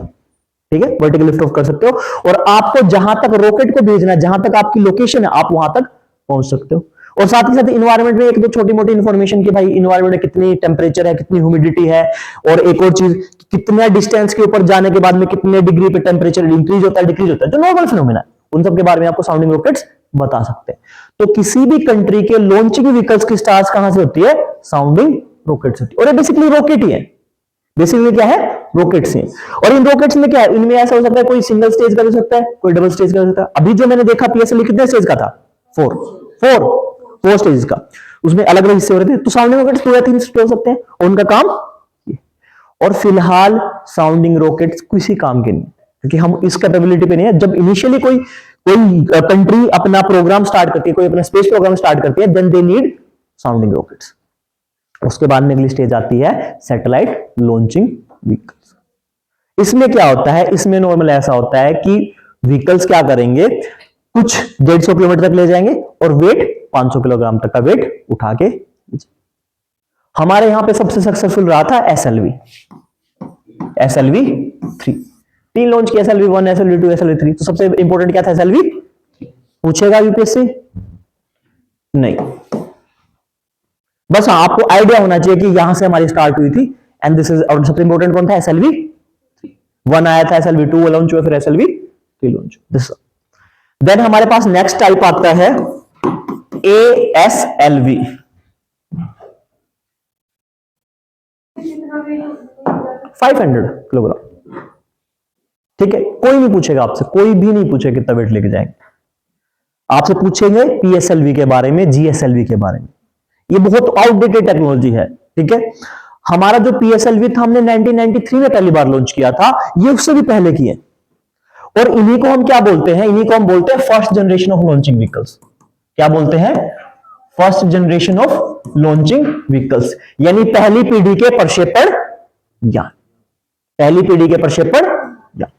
ठीक है, वर्टिकल लिफ्ट ऑफ कर सकते हो, और आपको जहां तक रॉकेट को भेजना है, जहां तक आपकी लोकेशन है, आप वहां तक पहुंच सकते हो। और साथ ही साथ इन्वायरमेंट में एक दो छोटी मोटी इंफॉर्मेशन कि भाई इन्वायरमेंट में कितनी टेम्परेचर है, कितनी ह्यूमिडिटी है, और एक और चीज, कितना डिस्टेंस के ऊपर जाने के बाद में कितने डिग्री पे टेम्परेचर इंक्रीज होता है, डिक्रीज होता है, जो नॉर्मल फिनोमेना है, उन सब के बारे में आपको साउंडिंग रॉकेट्स बता सकते हैं। तो किसी भी कंट्री के लॉन्चिंग व्हीकल्स की स्टार्ट कहां से होती है, साउंडिंग रॉकेट से होती है। और ये बेसिकली रॉकेट ही है, बेसिकली क्या है, रॉकेट्स हैं। और इन रॉकेट्स में क्या है, इनमें ऐसा हो सकता है, कोई सिंगल स्टेज का हो सकता है, कोई डबल स्टेज का हो सकता है। अभी जो मैंने देखा पीएसएलवी कितने स्टेज का था, फोर स्टेज का, उसमें अलग अलग हिस्से हो रहे थे। तो साउंडिंग रॉकेट्स 2 या 3 स्टेज हो सकते हैं, और उनका काम ये। और फिलहाल साउंडिंग रॉकेट्स किसी काम के नहीं, क्योंकि हम इस कैपेबिलिटी पे नहीं है। जब इनिशियली कोई कंट्री अपना प्रोग्राम स्टार्ट करती है, कोई अपना स्पेस प्रोग्राम स्टार्ट करती है, then they need sounding rockets. उसके बाद में अगली स्टेज आती है सैटेलाइट लॉन्चिंग व्हीकल्स। इसमें क्या होता है, इसमें नॉर्मल ऐसा होता है कि व्हीकल्स क्या करेंगे, कुछ 150 किलोमीटर तक ले जाएंगे और वेट 500 किलोग्राम तक का वेट उठा के। हमारे यहां पे सबसे सक्सेसफुल रहा था SLV 3। 3 लॉन्च किया, SLV 1, SLV 2, SLV 3। तो सबसे इंपॉर्टेंट क्या था, SLV। पूछेगा यूपीएससी? नहीं, बस आपको आइडिया होना चाहिए कि यहां से हमारी स्टार्ट हुई थी एंड दिस इज। और सबसे इंपॉर्टेंट कौन था, SLV 1 आया था, SLV 2 लॉन्च हुआ, फिर SLV 3 लॉन्च। दिस देन हमारे पास नेक्स्ट टाइप आता है ASLV। कितना वेट 500 किलोग्राम। ठीक है, कोई नहीं पूछेगा आपसे, कोई भी नहीं पूछेगा कितना वेट लेके जाएंगे। आपसे पूछेंगे PSLV के बारे में, GSLV के बारे में। ये बहुत आउटडेटेड टेक्नोलॉजी है। ठीक है, हमारा जो PSLV था हमने 1993 में पहली बार लॉन्च किया था, ये उससे भी पहले किए। और इन्हीं को हम क्या बोलते हैं, इन्हीं को हम बोलते हैं first generation of launching vehicles. क्या बोलते हैं, first generation of launching vehicles, यानी पहली पीढ़ी के प्रक्षेपण यान। पहली पीढ़ी के प्रक्षेपण यान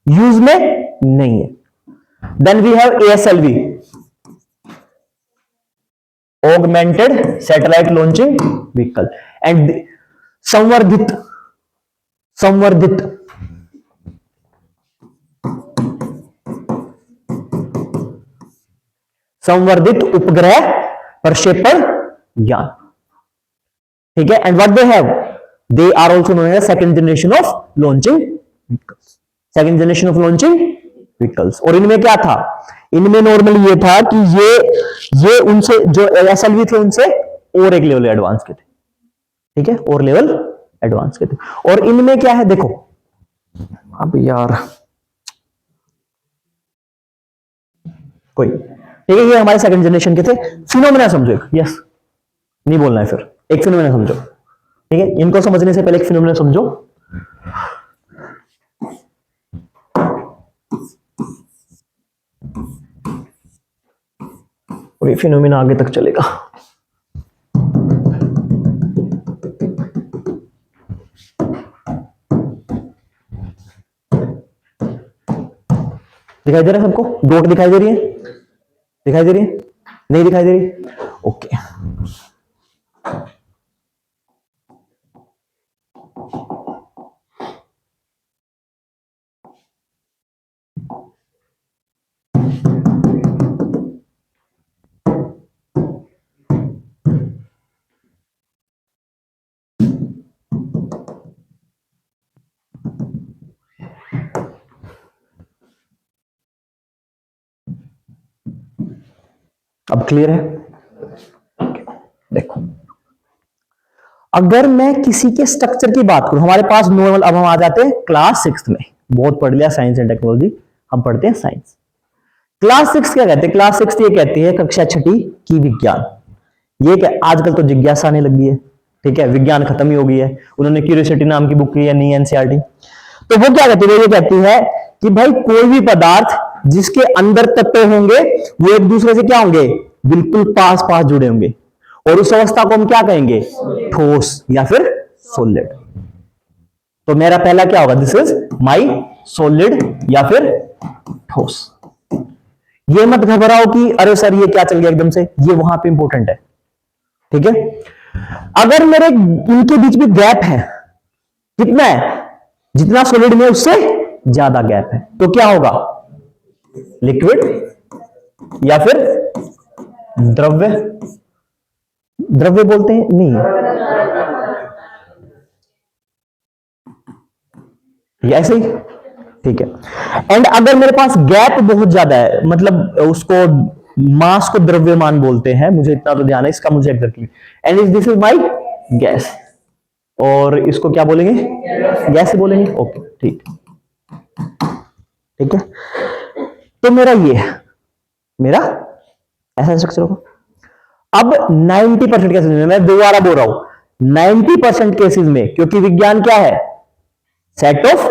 यूज में नहीं है। Then we have ASLV, augmented satellite launching vehicle, and संवर्धित संवर्धित उपग्रह प्रक्षेपण यान। ठीक है, and what they have, they are also known as second generation of launching vehicles. Second generation of launching vehicles. और इनमें क्या था, इनमें नॉर्मली ये था कि ये उनसे जो SLV थे उनसे और एक लेवल एडवांस के थे। ठीक है, और लेवल एडवांस के थे। और इनमें क्या है देखो, अब यार कोई, ठीक है, ये हमारे सेकंड जनरेशन के थे। फिनोमेना समझो एक, यस नहीं बोलना है, फिर एक फिनोमेना समझो। ठीक है, इनको समझने से पहले एक फिनोमेना समझो। और ये फिनोमेना आगे तक चलेगा। दिखाई दे रहा है सबको, डॉट दिखाई दे रही है, दिखाई दे रही है, नहीं दिखाई दे रही? ओके, अब क्लियर है? देखो, अगर मैं किसी के स्ट्रक्चर की बात करूं, हमारे पास नॉर्मल, अब हम आ जाते हैं क्लास 6 में। बहुत पढ़ लिया साइंस एंड टेक्नोलॉजी, हम पढ़ते हैं साइंस। क्लास 6 क्या कहते हैं, क्लास 6 ये कहती है कक्षा 6 की विज्ञान। ये क्या, आजकल तो जिज्ञासा आने लगी है। ठीक है, विज्ञान खत्म ही हो गई है। उन्होंने क्यूरियोसिटी नाम की बुक की है, नहीं NCERT। तो वो क्या कहती है, ये कहती है कि भाई कोई भी पदार्थ जिसके अंदर तत्व होंगे वो एक दूसरे से क्या होंगे, बिल्कुल पास पास जुड़े होंगे, और उस अवस्था को हम क्या कहेंगे, ठोस या फिर सॉलिड। तो मेरा पहला क्या होगा, दिस इज माई सॉलिड या फिर ठोस। ये मत घबराओ कि अरे सर ये क्या चल गया एकदम से, ये वहां पे इंपॉर्टेंट है। ठीक है, अगर मेरे इनके बीच में गैप है, कितना है, जितना सॉलिड में उससे ज्यादा गैप है, तो क्या होगा, लिक्विड या फिर द्रव्य। द्रव्य बोलते हैं, नहीं ये ऐसे ही। ठीक है, एंड अगर मेरे पास गैप बहुत ज्यादा है, मतलब उसको मास को द्रव्यमान बोलते हैं, मुझे इतना तो ध्यान है इसका, मुझे exactly, and this is my gas, और इसको क्या बोलेंगे, गैस ही बोलेंगे। ओके, ठीक ठीक है। तो मेरा ये है, मेरा ऐसा स्ट्रक्चर होगा। अब 90% केसेस में, मैं दोबारा बोल रहा हूं, 90% केसेस में, क्योंकि विज्ञान क्या है, सेट ऑफ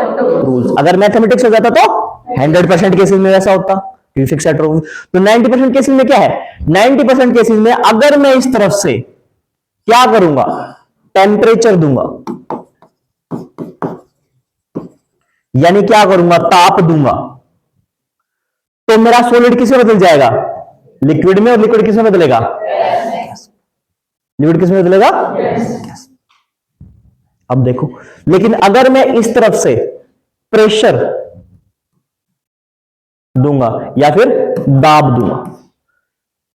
रूल्स। अगर मैथमेटिक्स हो जाता तो 100% केसेस में वैसा होता, फिक्स सेट ऑफ। तो 90% केसेस में क्या है, 90% केसेस में अगर मैं इस तरफ से क्या करूंगा, टेम्परेचर दूंगा, यानी क्या करूंगा, ताप दूंगा, तो मेरा सॉलिड किसमें बदल जाएगा, लिक्विड में। और लिक्विड किसमें बदलेगा, लिक्विड किसमें बदलेगा, गैस। अब देखो, लेकिन अगर मैं इस तरफ से प्रेशर दूंगा या फिर दाब दूंगा,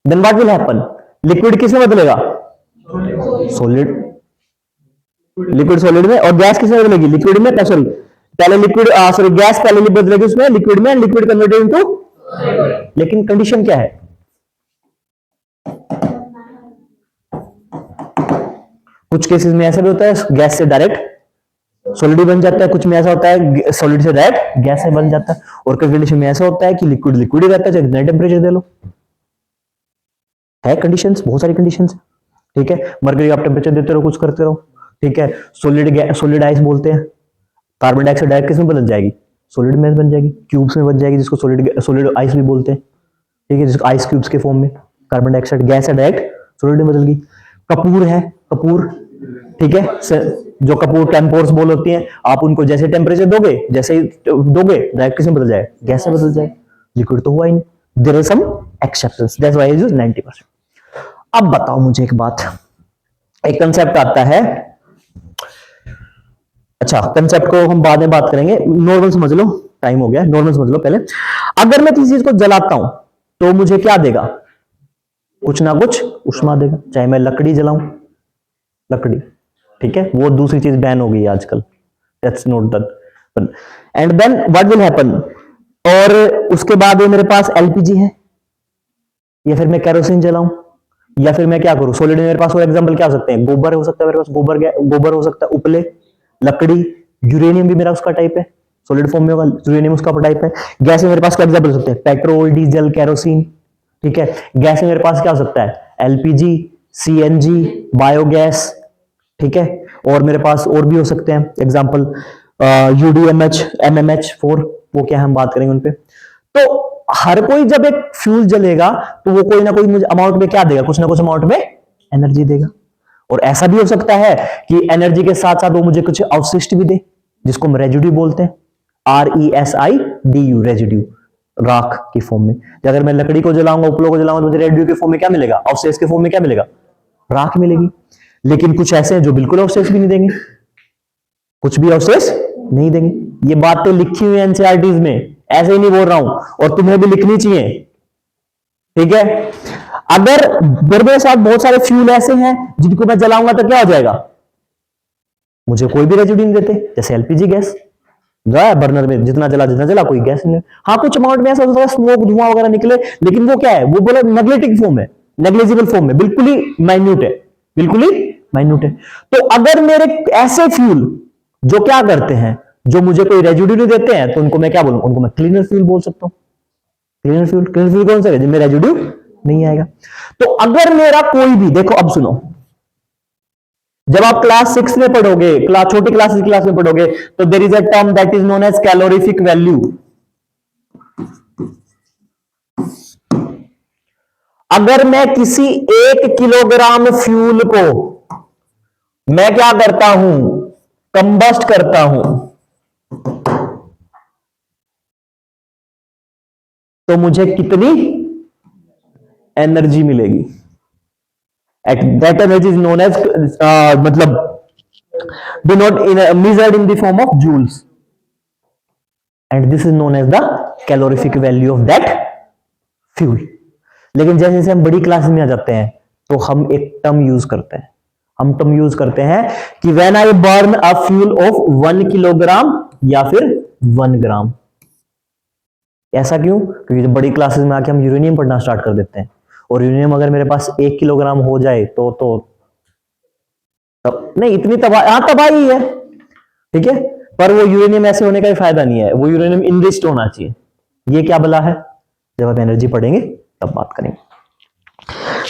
then what will happen, liquid किसमें बदलेगा, सॉलिड, लिक्विड सॉलिड में, और गैस किसमें बदलेगी, लिक्विड में। सॉरी, पहले लिक्विड, सॉरी गैस पहले बदलेगी उसमें, लिक्विड में, लिक्विड कन्वर्टेड इनटू। लेकिन कंडीशन क्या है, कुछ केसेस में ऐसा भी होता है गैस से डायरेक्ट सॉलिड बन जाता है, कुछ में ऐसा होता है सॉलिड से डायरेक्ट गैस से बन जाता है, और कई कंडीशन में ऐसा होता है कि लिक्विड लिक्विड ही रहता है, चाहे कितना टेम्परेचर दे लो। है कंडीशंस, बहुत सारी कंडीशंस, ठीक है। मरकरी आप टेम्परेचर देते रहो, कुछ करते रहो, ठीक है। सॉलिड आइस बोलते हैं, कार्बन डाइऑक्साइड डायरेक्ट किस में बदल जाएगी, सॉलिड में बन जाएगी, क्यूब्स में बन जाएगी, जिसको सॉलिड आइस भी बोलते हैं, ठीक है, जिसको आइस क्यूब्स के फॉर्म में। कार्बन डाइऑक्साइड गैस है, डायरेक्ट सॉलिड में बदल गई। कपूर है, कपूर, ठीक है, जो कपूर टेम्पोर्स बोल होती हैं, आप उनको जैसे टेम्परेचर दोगे, जैसे ही दोगे, डायरेक्ट किस में बदल जाएगा, गैस से बदल जाएगा, लिक्विड तो हुआ ही नहीं। There are some exceptions, that's why I use 90%। अब बताओ मुझे एक बात, एक कंसेप्ट आता है, अच्छा कंसेप्ट को हम बाद में बात करेंगे, नॉर्मल समझ लो, टाइम हो गया, नॉर्मल समझ लो पहले। अगर मैं किसी चीज को जलाता हूं तो मुझे क्या देगा, कुछ ना कुछ उष्मा देगा, चाहे मैं लकड़ी जलाऊं, लकड़ी, ठीक है, वो दूसरी चीज बैन हो गई है आजकल, that's not that, and then what will happen. और उसके बाद मेरे पास एलपीजी है, या फिर मैं केरोसिन जलाऊं, या फिर मैं क्या करूं, सॉलिड में मेरे पास और एग्जांपल क्या हो सकते हैं, गोबर हो सकता है मेरे पास, गोबर हो सकता है, उपले, लकड़ी, यूरेनियम भी मेरा उसका टाइप है, सॉलिड फॉर्म में होगा, यूरेनियम उसका टाइप है। गैस में मेरे पास क्या एग्जांपल हो सकते हैं, पेट्रोल, डीजल, केरोसिन, ठीक है। गैस में मेरे पास क्या हो सकता है, एलपीजी, सीएनजी, बायोगैस, ठीक है। और मेरे पास और भी हो सकते हैं एग्जांपल, यूडीएमएच, एमएमएच4, वो क्या है हम बात करेंगे उन पे। तो हर कोई जब एक फ्यूल जलेगा तो वो कोई ना कोई मुझे अमाउंट में क्या देगा, कुछ ना कुछ अमाउंट में एनर्जी देगा। और ऐसा भी हो सकता है कि एनर्जी के साथ साथ वो मुझे कुछ अवशिष्ट भी दे, जिसको हम रेजिड्यू बोलते हैं, RESIDU, रेजिड्यू, राख की फॉर्म में। अगर मैं लकड़ी को जलाऊंगा, उपलों को जलाऊंगा, तो मुझे रेजिड्यू के फॉर्म में क्या मिलेगा, अवशेष के फॉर्म में क्या मिलेगा, राख मिलेगी। लेकिन कुछ ऐसे हैं जो बिल्कुल अवशेष भी नहीं देंगे, कुछ भी अवशेष नहीं देंगे। ये बात तो लिखी हुई है एनसीईआरटीज में, ऐसे ही नहीं बोल रहा हूं, और तुम्हें भी लिखनी चाहिए, ठीक है। अगर मेरे साथ बहुत सारे फ्यूल ऐसे हैं जिनको मैं जलाऊंगा तो क्या हो जाएगा, मुझे कोई भी रेजिड्यू नहीं देते, जैसे एलपीजी गैस, बर्नर में जितना जला कोई गैस नहीं। हाँ, कुछ अमाउंट में ऐसा होता है स्मोक, धुआं वगैरह निकले, लेकिन वो क्या है, वो बोला नेग्लेक्टिव फॉर्म है, नेग्लिजिबल फॉर्म में, बिल्कुल ही माइन्यूट है, बिल्कुल ही माइन्यूट है। तो अगर मेरे ऐसे फ्यूल जो क्या करते हैं, जो मुझे कोई रेजिड्यू नहीं देते हैं, तो उनको मैं क्या बोलूं, उनको मैं क्लीनर फ्यूल बोल सकता हूं। क्लीनर फ्यूल कौन सा है, जिनमें रेजिड्यू नहीं आएगा। तो अगर मेरा कोई भी, देखो अब सुनो, जब आप क्लास 6 में पढ़ोगे, छोटी क्लास में पढ़ोगे, तो there is a term that is known as calorific value. अगर मैं किसी 1 किलोग्राम फ्यूल को मैं क्या करता हूं, कंबस्ट करता हूं, तो मुझे कितनी एनर्जी मिलेगी, that energy is known as, मतलब denote in measured in the form of joules, and this is known as the calorific value of that fuel. लेकिन जैसे जैसे हम बड़ी क्लास में आ जाते हैं तो हम एक टर्म यूज करते हैं, कि when I burn a fuel of 1 kilogram या फिर 1 ग्राम। ऐसा क्यों, क्योंकि जब बड़ी क्लासेस में आके हम यूरेनियम पढ़ना स्टार्ट कर देते हैं, और यूरेनियम अगर मेरे पास 1 किलोग्राम हो जाए तो नहीं, इतनी तबाही है, ठीक है। पर वो यूरेनियम ऐसे होने का भी फायदा नहीं है, वो यूरेनियम इनरिच्ड होना चाहिए। ये क्या बला है, जब आप एनर्जी पढ़ेंगे तब बात करेंगे।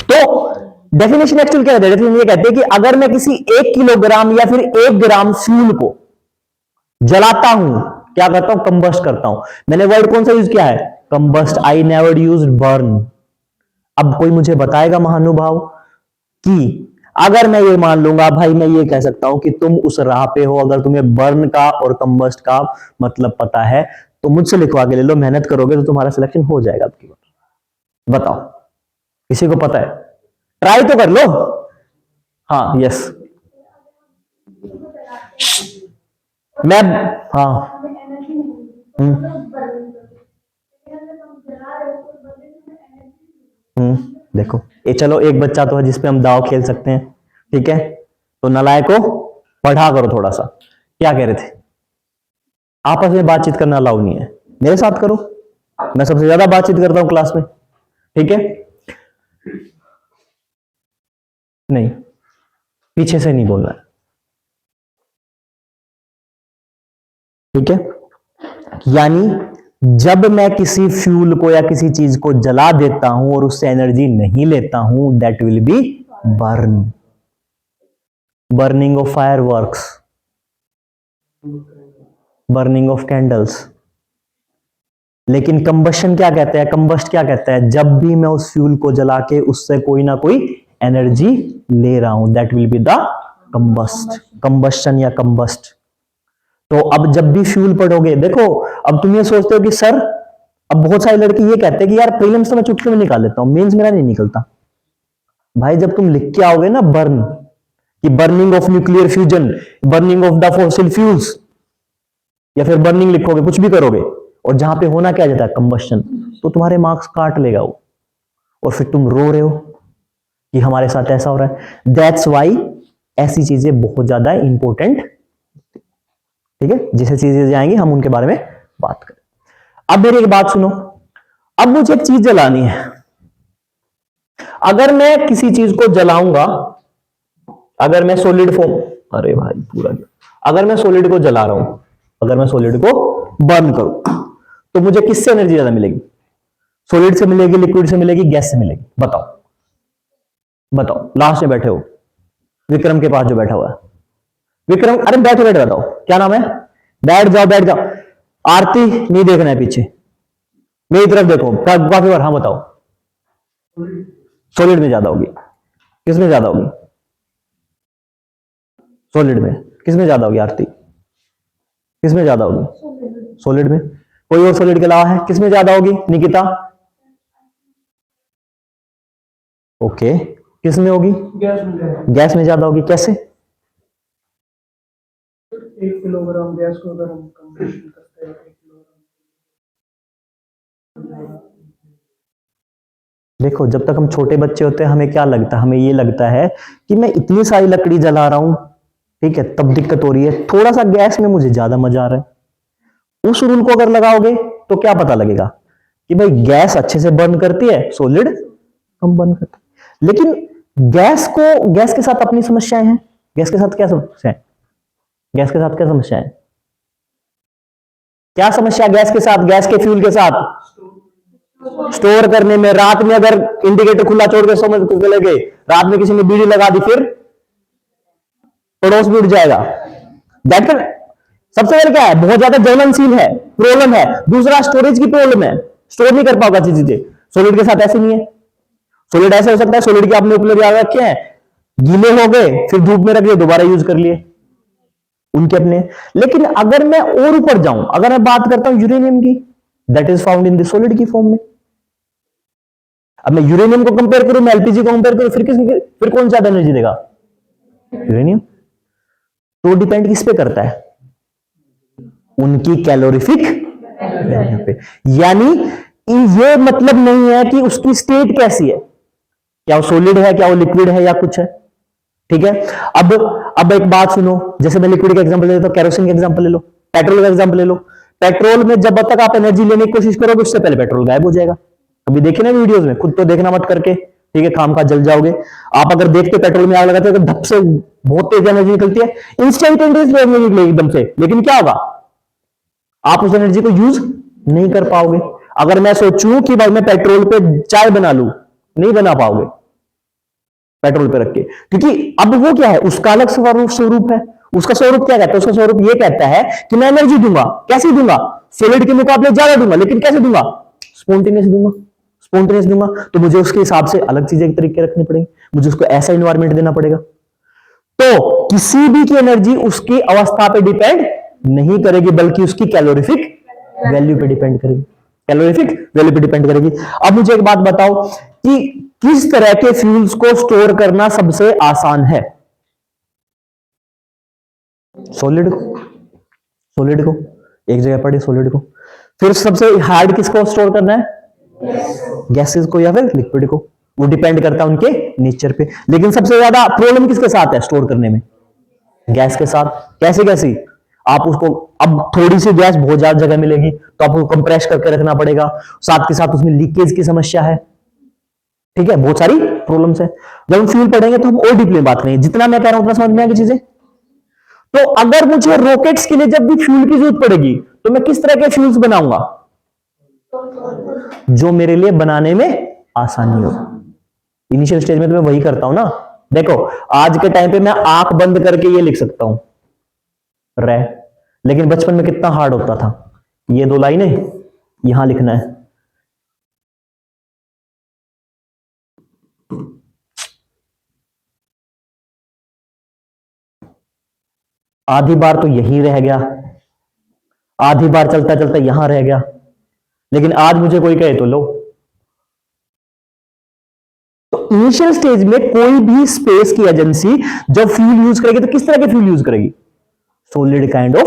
तो डेफिनेशन एक्चुअल क्या है, डेफिनेशन ये कहते हैं कि अगर मैं किसी 1 किलोग्राम या फिर 1 ग्राम फ्यूल को जलाता हूं, क्या करता हूं, कंबस्ट करता हूं। मैंने वर्ड कौन सा यूज किया है, combust, I never use burn. अब कोई मुझे बताएगा महानुभाव कि अगर मैं ये मान लूंगा भाई, मैं ये कह सकता हूं कि तुम उस राह पे हो, अगर तुम्हें बर्न का और कंबस्ट का मतलब पता है तो मुझसे लिखवा के ले लो, मेहनत करोगे तो तुम्हारा सिलेक्शन हो जाएगा आपकी। बताओ, किसी को पता है? ट्राई तो कर लो। हाँ, यस, मैं, हाँ, हमें एनर्जी नहीं मिलती, तो हम्म, हम लोग बर्न करते हैं। लेकिन अगर हम जला रहे हो तो बर्न में एनर्जी, देखो ये, चलो एक बच्चा तो है जिसपे हम दाव खेल सकते हैं, ठीक है? तो नलायको पढ़ा करो थोड़ा सा। क्या कह रहे थे? आपस में बातचीत करना अलाउ नहीं है, मेरे साथ करो, मैं सबसे ज्यादा बातचीत करता हूं क्लास में, ठीक है? नहीं, पीछे से नहीं बोलना है, ठीक है? यानी जब मैं किसी फ्यूल को या किसी चीज को जला देता हूं और उससे एनर्जी नहीं लेता हूं, that will B burn. Burning of fire works, burning of candles. लेकिन कंबशन क्या कहता है, कंबस्ट क्या कहता है, जब भी मैं उस फ्यूल को जला के उससे कोई ना कोई एनर्जी ले रहा हूं, that will be the combust, combustion या कंबस्ट। तो अब जब भी फ्यूल पढ़ोगे, देखो अब तुम ये सोचते हो कि सर, अब बहुत सारे लड़के ये कहते हैं कि यार प्रीलिम्स तो मैं चुटकी में निकाल लेता हूं, मेंस मेरा नहीं निकलता। भाई जब तुम लिख के आओगे ना बर्न, कि burning of nuclear fusion, burning of the fossil fuels, या फिर बर्निंग लिखोगे, कुछ भी करोगे, और जहां पे होना क्या जाता है, कंबशन, तो तुम्हारे मार्क्स काट लेगा वो, और फिर तुम रो रहे हो कि हमारे साथ ऐसा हो रहा है। दैट्स वाई ऐसी चीजें बहुत ज्यादा इंपॉर्टेंट, ठीक है? जैसे चीजें जाएंगी हम उनके बारे में बात करें। अब मेरी एक बात सुनो, अब मुझे एक चीज जलानी है। अगर मैं किसी चीज को जलाऊंगा, अगर मैं सॉलिड फॉर्म, अरे भाई पूरा, अगर मैं सॉलिड को जला रहा हूं, अगर मैं सॉलिड को बर्न करूं, तो मुझे किससे एनर्जी ज्यादा मिलेगी? सॉलिड से मिलेगी, लिक्विड से मिलेगी, गैस से मिलेगी? बताओ, बताओ, लास्ट में बैठे हो, विक्रम के पास जो बैठा हुआ है, विक्रम, अरे बैठो बैठो, बताओ क्या नाम है, बैठ जाओ बैठ जाओ। आरती, नहीं देखना है पीछे, मेरी तरफ देखो काफी बार। हाँ बताओ, सॉलिड में ज्यादा होगी, किसमें ज्यादा होगी? सॉलिड में। किसमें ज्यादा होगी आरती? किसमें ज्यादा होगी? सॉलिड में। कोई और सॉलिड के अलावा है, किसमें ज्यादा होगी? निकिता? ओके, किसमें होगी? गैस में ज्यादा होगी। कैसे? 1 किलोग्राम गैस को अगर हम कंप्रेशन करते हैं 1 किलोग्राम, देखो जब तक हम छोटे बच्चे होते हैं हमें क्या लगता है, हमें ये लगता है कि मैं इतनी सारी लकड़ी जला रहा हूं, ठीक है, तब दिक्कत हो रही है, थोड़ा सा गैस में मुझे ज्यादा मजा आ रहा है। उस रूल को अगर लगाओगे तो क्या पता लगेगा कि भाई गैस अच्छे से बर्न करती है, सॉलिड कम बर्न करती है। लेकिन गैस के साथ अपनी समस्याएं हैं। गैस के साथ क्या समस्या है? गैस के साथ क्या समस्या है? क्या समस्या गैस के साथ, गैस के फ्यूल के साथ? स्टोर करने में। रात में अगर इंडिकेटर खुला छोड़ के समझ चले गए, रात में किसी ने बीड़ी लगा दी, फिर पड़ोस भी उठ जाएगा। सबसे पहले क्या है, बहुत ज्यादा ज्वलनशील है, प्रॉब्लम है। दूसरा स्टोरेज की प्रॉब्लम है, स्टोर नहीं कर पाओगे चीजें। सॉलिड के साथ ऐसे नहीं है। सॉलिड ऐसे हो सकता है, सॉलिड के आपने उपलब्ध याद रखे हैं, गीले हो गए फिर धूप में रख लिए, दोबारा यूज कर लिए, उनके अपने। लेकिन अगर मैं और ऊपर जाऊं, अगर मैं बात करता हूं यूरेनियम की, that is found in the solid की फॉर्म में। अब मैं यूरेनियम को कंपेयर करूं, मैं एलपीजी को कंपेयर करूं, फिर कौन ज्यादा एनर्जी देगा? यूरेनियम। तो डिपेंड किस पे करता है? उनकी कैलोरीफिक वैल्यू पे। यानी ये मतलब नहीं है कि उसकी स्टेट कैसी है, क्या वो सॉलिड है, क्या वो लिक्विड है, या कुछ है, ठीक है? अब एक बात सुनो, जैसे मैं लिक्विड का एग्जांपल ले लेता हूं, केरोसिन का एग्जांपल ले लो, पेट्रोल का एग्जांपल ले लो। पेट्रोल में जब तक आप एनर्जी लेने की कोशिश करोगे, उससे पहले पेट्रोल गायब हो जाएगा। अभी देखे ना वीडियोस में, खुद तो देखना मत करके, ठीक है, खाम खा जल जाओगे। आप अगर देखते पेट्रोल में आग लगाते हो तो धप से बहुत तेज एनर्जी निकलती है, इंस्टेंटेनियस एनर्जी निकलेगी एकदम से, लेकिन क्या होगा, आप उस एनर्जी को यूज नहीं कर पाओगे। अगर मैं सोचूं कि भाई मैं पेट्रोल पे चाय बना लूं, नहीं बना पाओगे पेट्रोल पे रख के, क्योंकि अब वो क्या है, उसका अलग स्वरूप है, उसका स्वरूप क्या कहता है? उसका स्वरूप ये कहता है कि मैं एनर्जी दूंगा। कैसे दूंगा? सॉलिड के मुकाबले ज्यादा दूंगा, लेकिन कैसे दूंगा? स्पॉन्टेनियस दूंगा। स्पॉन्टेनियस दूंगा तो मुझे उसके हिसाब से अलग चीजें तरीके रखने पड़ेंगे, मुझे उसको ऐसा इन्वायरमेंट देना पड़ेगा। तो किसी भी की एनर्जी उसकी अवस्था पे डिपेंड नहीं करेगी, बल्कि उसकी कैलोरीफिक वैल्यू पे डिपेंड करेगी। कैलोरीफिक वैल्यू पे डिपेंड करेगी। अब मुझे एक बात बताओ कि किस तरह के फ्यूल्स को स्टोर करना सबसे आसान है? सॉलिड को, सॉलिड को एक जगह पढ़े, सॉलिड को। फिर सबसे हार्ड किसको स्टोर करना है? गैसेस को या फिर लिक्विड को। वो डिपेंड करता है उनके नेचर पे। लेकिन सबसे ज्यादा प्रॉब्लम किसके साथ है स्टोर करने में? गैस के साथ। कैसे कैसी? आप उसको, अब थोड़ी सी गैस बहुत ज्यादा जगह मिलेगी तो आपको कंप्रेस करके रखना पड़ेगा, साथ के साथ उसमें लीकेज की समस्या है। ठीक है, बहुत सारी प्रॉब्लम्स है। जब हम फ्यूल पढ़ेंगे तो हम और डीपली बात करेंगे। जितना मैं कह रहा हूं उतना समझ में आएगी चीजें। तो अगर मुझे रॉकेट्स के लिए जब भी फ्यूल की जरूरत पड़ेगी तो मैं किस तरह के फ्यूल्स बनाऊंगा? जो मेरे लिए बनाने में आसानी हो। इनिशियल स्टेज में तो मैं वही करता हूं ना। देखो, आज के टाइम पे मैं आंख बंद करके ये लिख सकता हूं रे, लेकिन बचपन में कितना हार्ड होता था। ये 2 लाइनें यहां लिखना है। आधी बार तो यही रह गया, आधी बार चलता चलता यहां रह गया। लेकिन आज मुझे कोई कहे तो लो। तो इनिशियल स्टेज में कोई भी स्पेस की एजेंसी जब फ्यूल यूज करेगी तो किस तरह के फ्यूल यूज करेगी? Solid kind of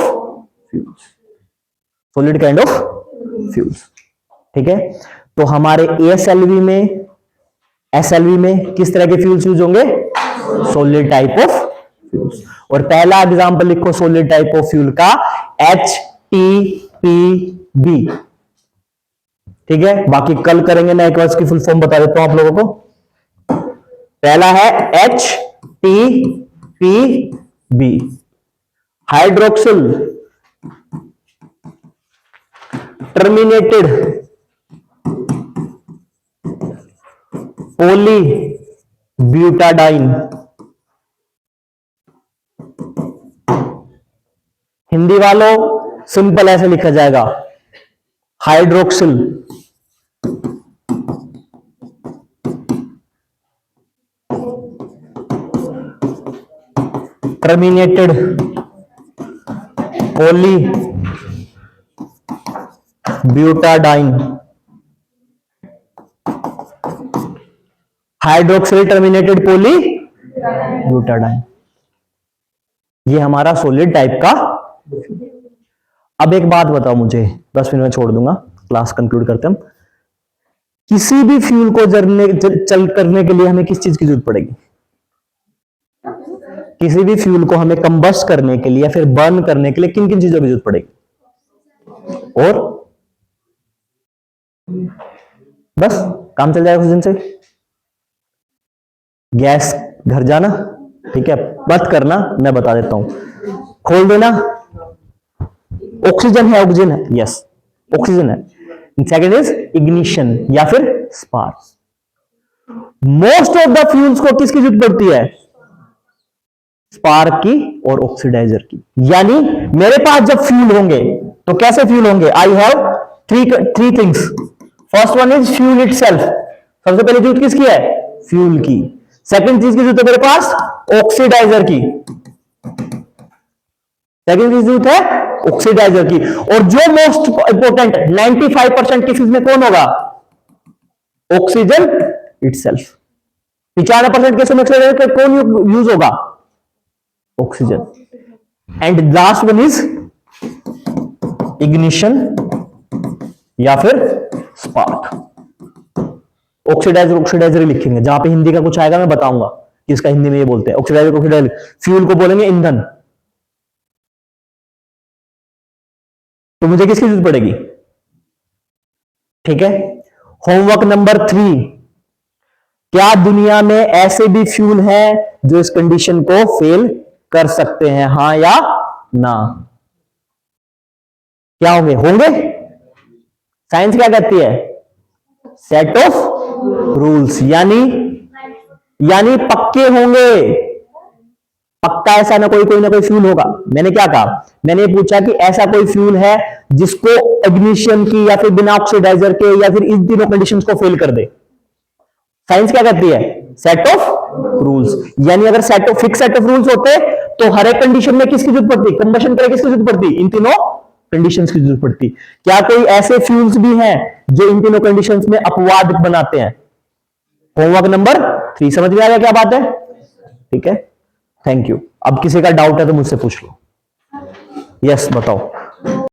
fuels. Solid kind of fuels. ठीक है, तो हमारे एएसएलवी में, एसएलवी में किस तरह के फ्यूल्स यूज होंगे? Solid type of fuels. और पहला एग्जांपल लिखो सॉलिड टाइप ऑफ फ्यूल का, HTPB। ठीक है, बाकी कल करेंगे ना, एक बार इसकी फुल फॉर्म बता देता हूं आप लोगों को। पहला है HTPB, hydroxyl terminated poly butadiene. Hindi वालों सिंपल ऐसे लिखा जाएगा, hydroxyl terminated poly butadiene. Hydroxyl terminated poly butadiene, ये हमारा सॉलिड टाइप का। अब एक बात बताओ मुझे, 10 मिनट में छोड़ दूंगा, क्लास कंक्लूड करते हैं हम। किसी भी फ्यूल को चल करने के लिए हमें किस चीज की जरूरत पड़ेगी? किसी भी फ्यूल को हमें कंबस्ट करने के लिए या फिर बर्न करने के लिए किन किन चीजों की जरूरत पड़ेगी? और बस काम चल जाएगा उस दिन से। गैस घर जाना, ठीक है, मत करना, मैं बता देता हूं, खोल देना। ऑक्सीजन है, ऑक्सीजन है, यस ऑक्सीजन है। सेकेंड इज इग्निशन या फिर spark. Most of the fuels को किसकी जरूरत पड़ती है? स्पार्क की और ऑक्सीडाइजर की। यानी मेरे पास जब फ्यूल होंगे तो कैसे फ्यूल होंगे? I have three things. First one is fuel itself, सबसे पहले जरूरत किसकी है? फ्यूल की। सेकंड चीज की जरूरत है मेरे पास ऑक्सीडाइजर की। सेकंड चीज जरूरत है ऑक्सीडाइजर की। और जो मोस्ट इंपोर्टेंट 95% केसेस में कौन होगा? Oxygen itself. 95% केसेस में ऑक्सीडाइजर कौन यूज होगा? Oxygen. And last one is ignition या फिर स्पार्क। ऑक्सीडाइजर ऑक्सीडाइजर लिखेंगे, जहां पे हिंदी का कुछ आएगा मैं बताऊंगा कि इसका हिंदी में ये बोलते हैं ऑक्सीडाइजर ऑक्सीडाइजर। फ्यूल को बोलेंगे ईंधन। तो मुझे किसकी जरूरत पड़ेगी? ठीक है, होमवर्क नंबर 3, क्या दुनिया में ऐसे भी फ्यूल हैं जो इस कंडीशन को फेल कर सकते हैं? हां या ना? क्या होंगे? होंगे। साइंस क्या कहती है? सेट ऑफ रूल्स, यानी पक्के होंगे। पक्का ऐसा ना कोई फ्यूल होगा। मैंने क्या कहा, मैंने पूछा कि ऐसा कोई फ्यूल है जिसको इग्निशन की या फिर बिना ऑक्सीडाइजर के या फिर इन तीनों कंडीशंस को फेल कर दे। साइंस क्या कहती है, सेट ऑफ रूल्स। यानी अगर set of fix set of rules होते तो हर एक कंडीशन में किसकी जरूरत पड़ती, कंबशन करे किसकी जरूरत पड़ती, इन तीनों कंडीशंस की जरूरत पड़ती। क्या कोई ऐसे फ्यूल्स भी हैं जो इन तीनों कंडीशंस में अपवाद बनाते हैं? होमवर्क नंबर 3 समझ में आ गया क्या बात है? ठीक है, थैंक यू। अब किसी का डाउट है तो मुझसे पूछ लो। यस बताओ।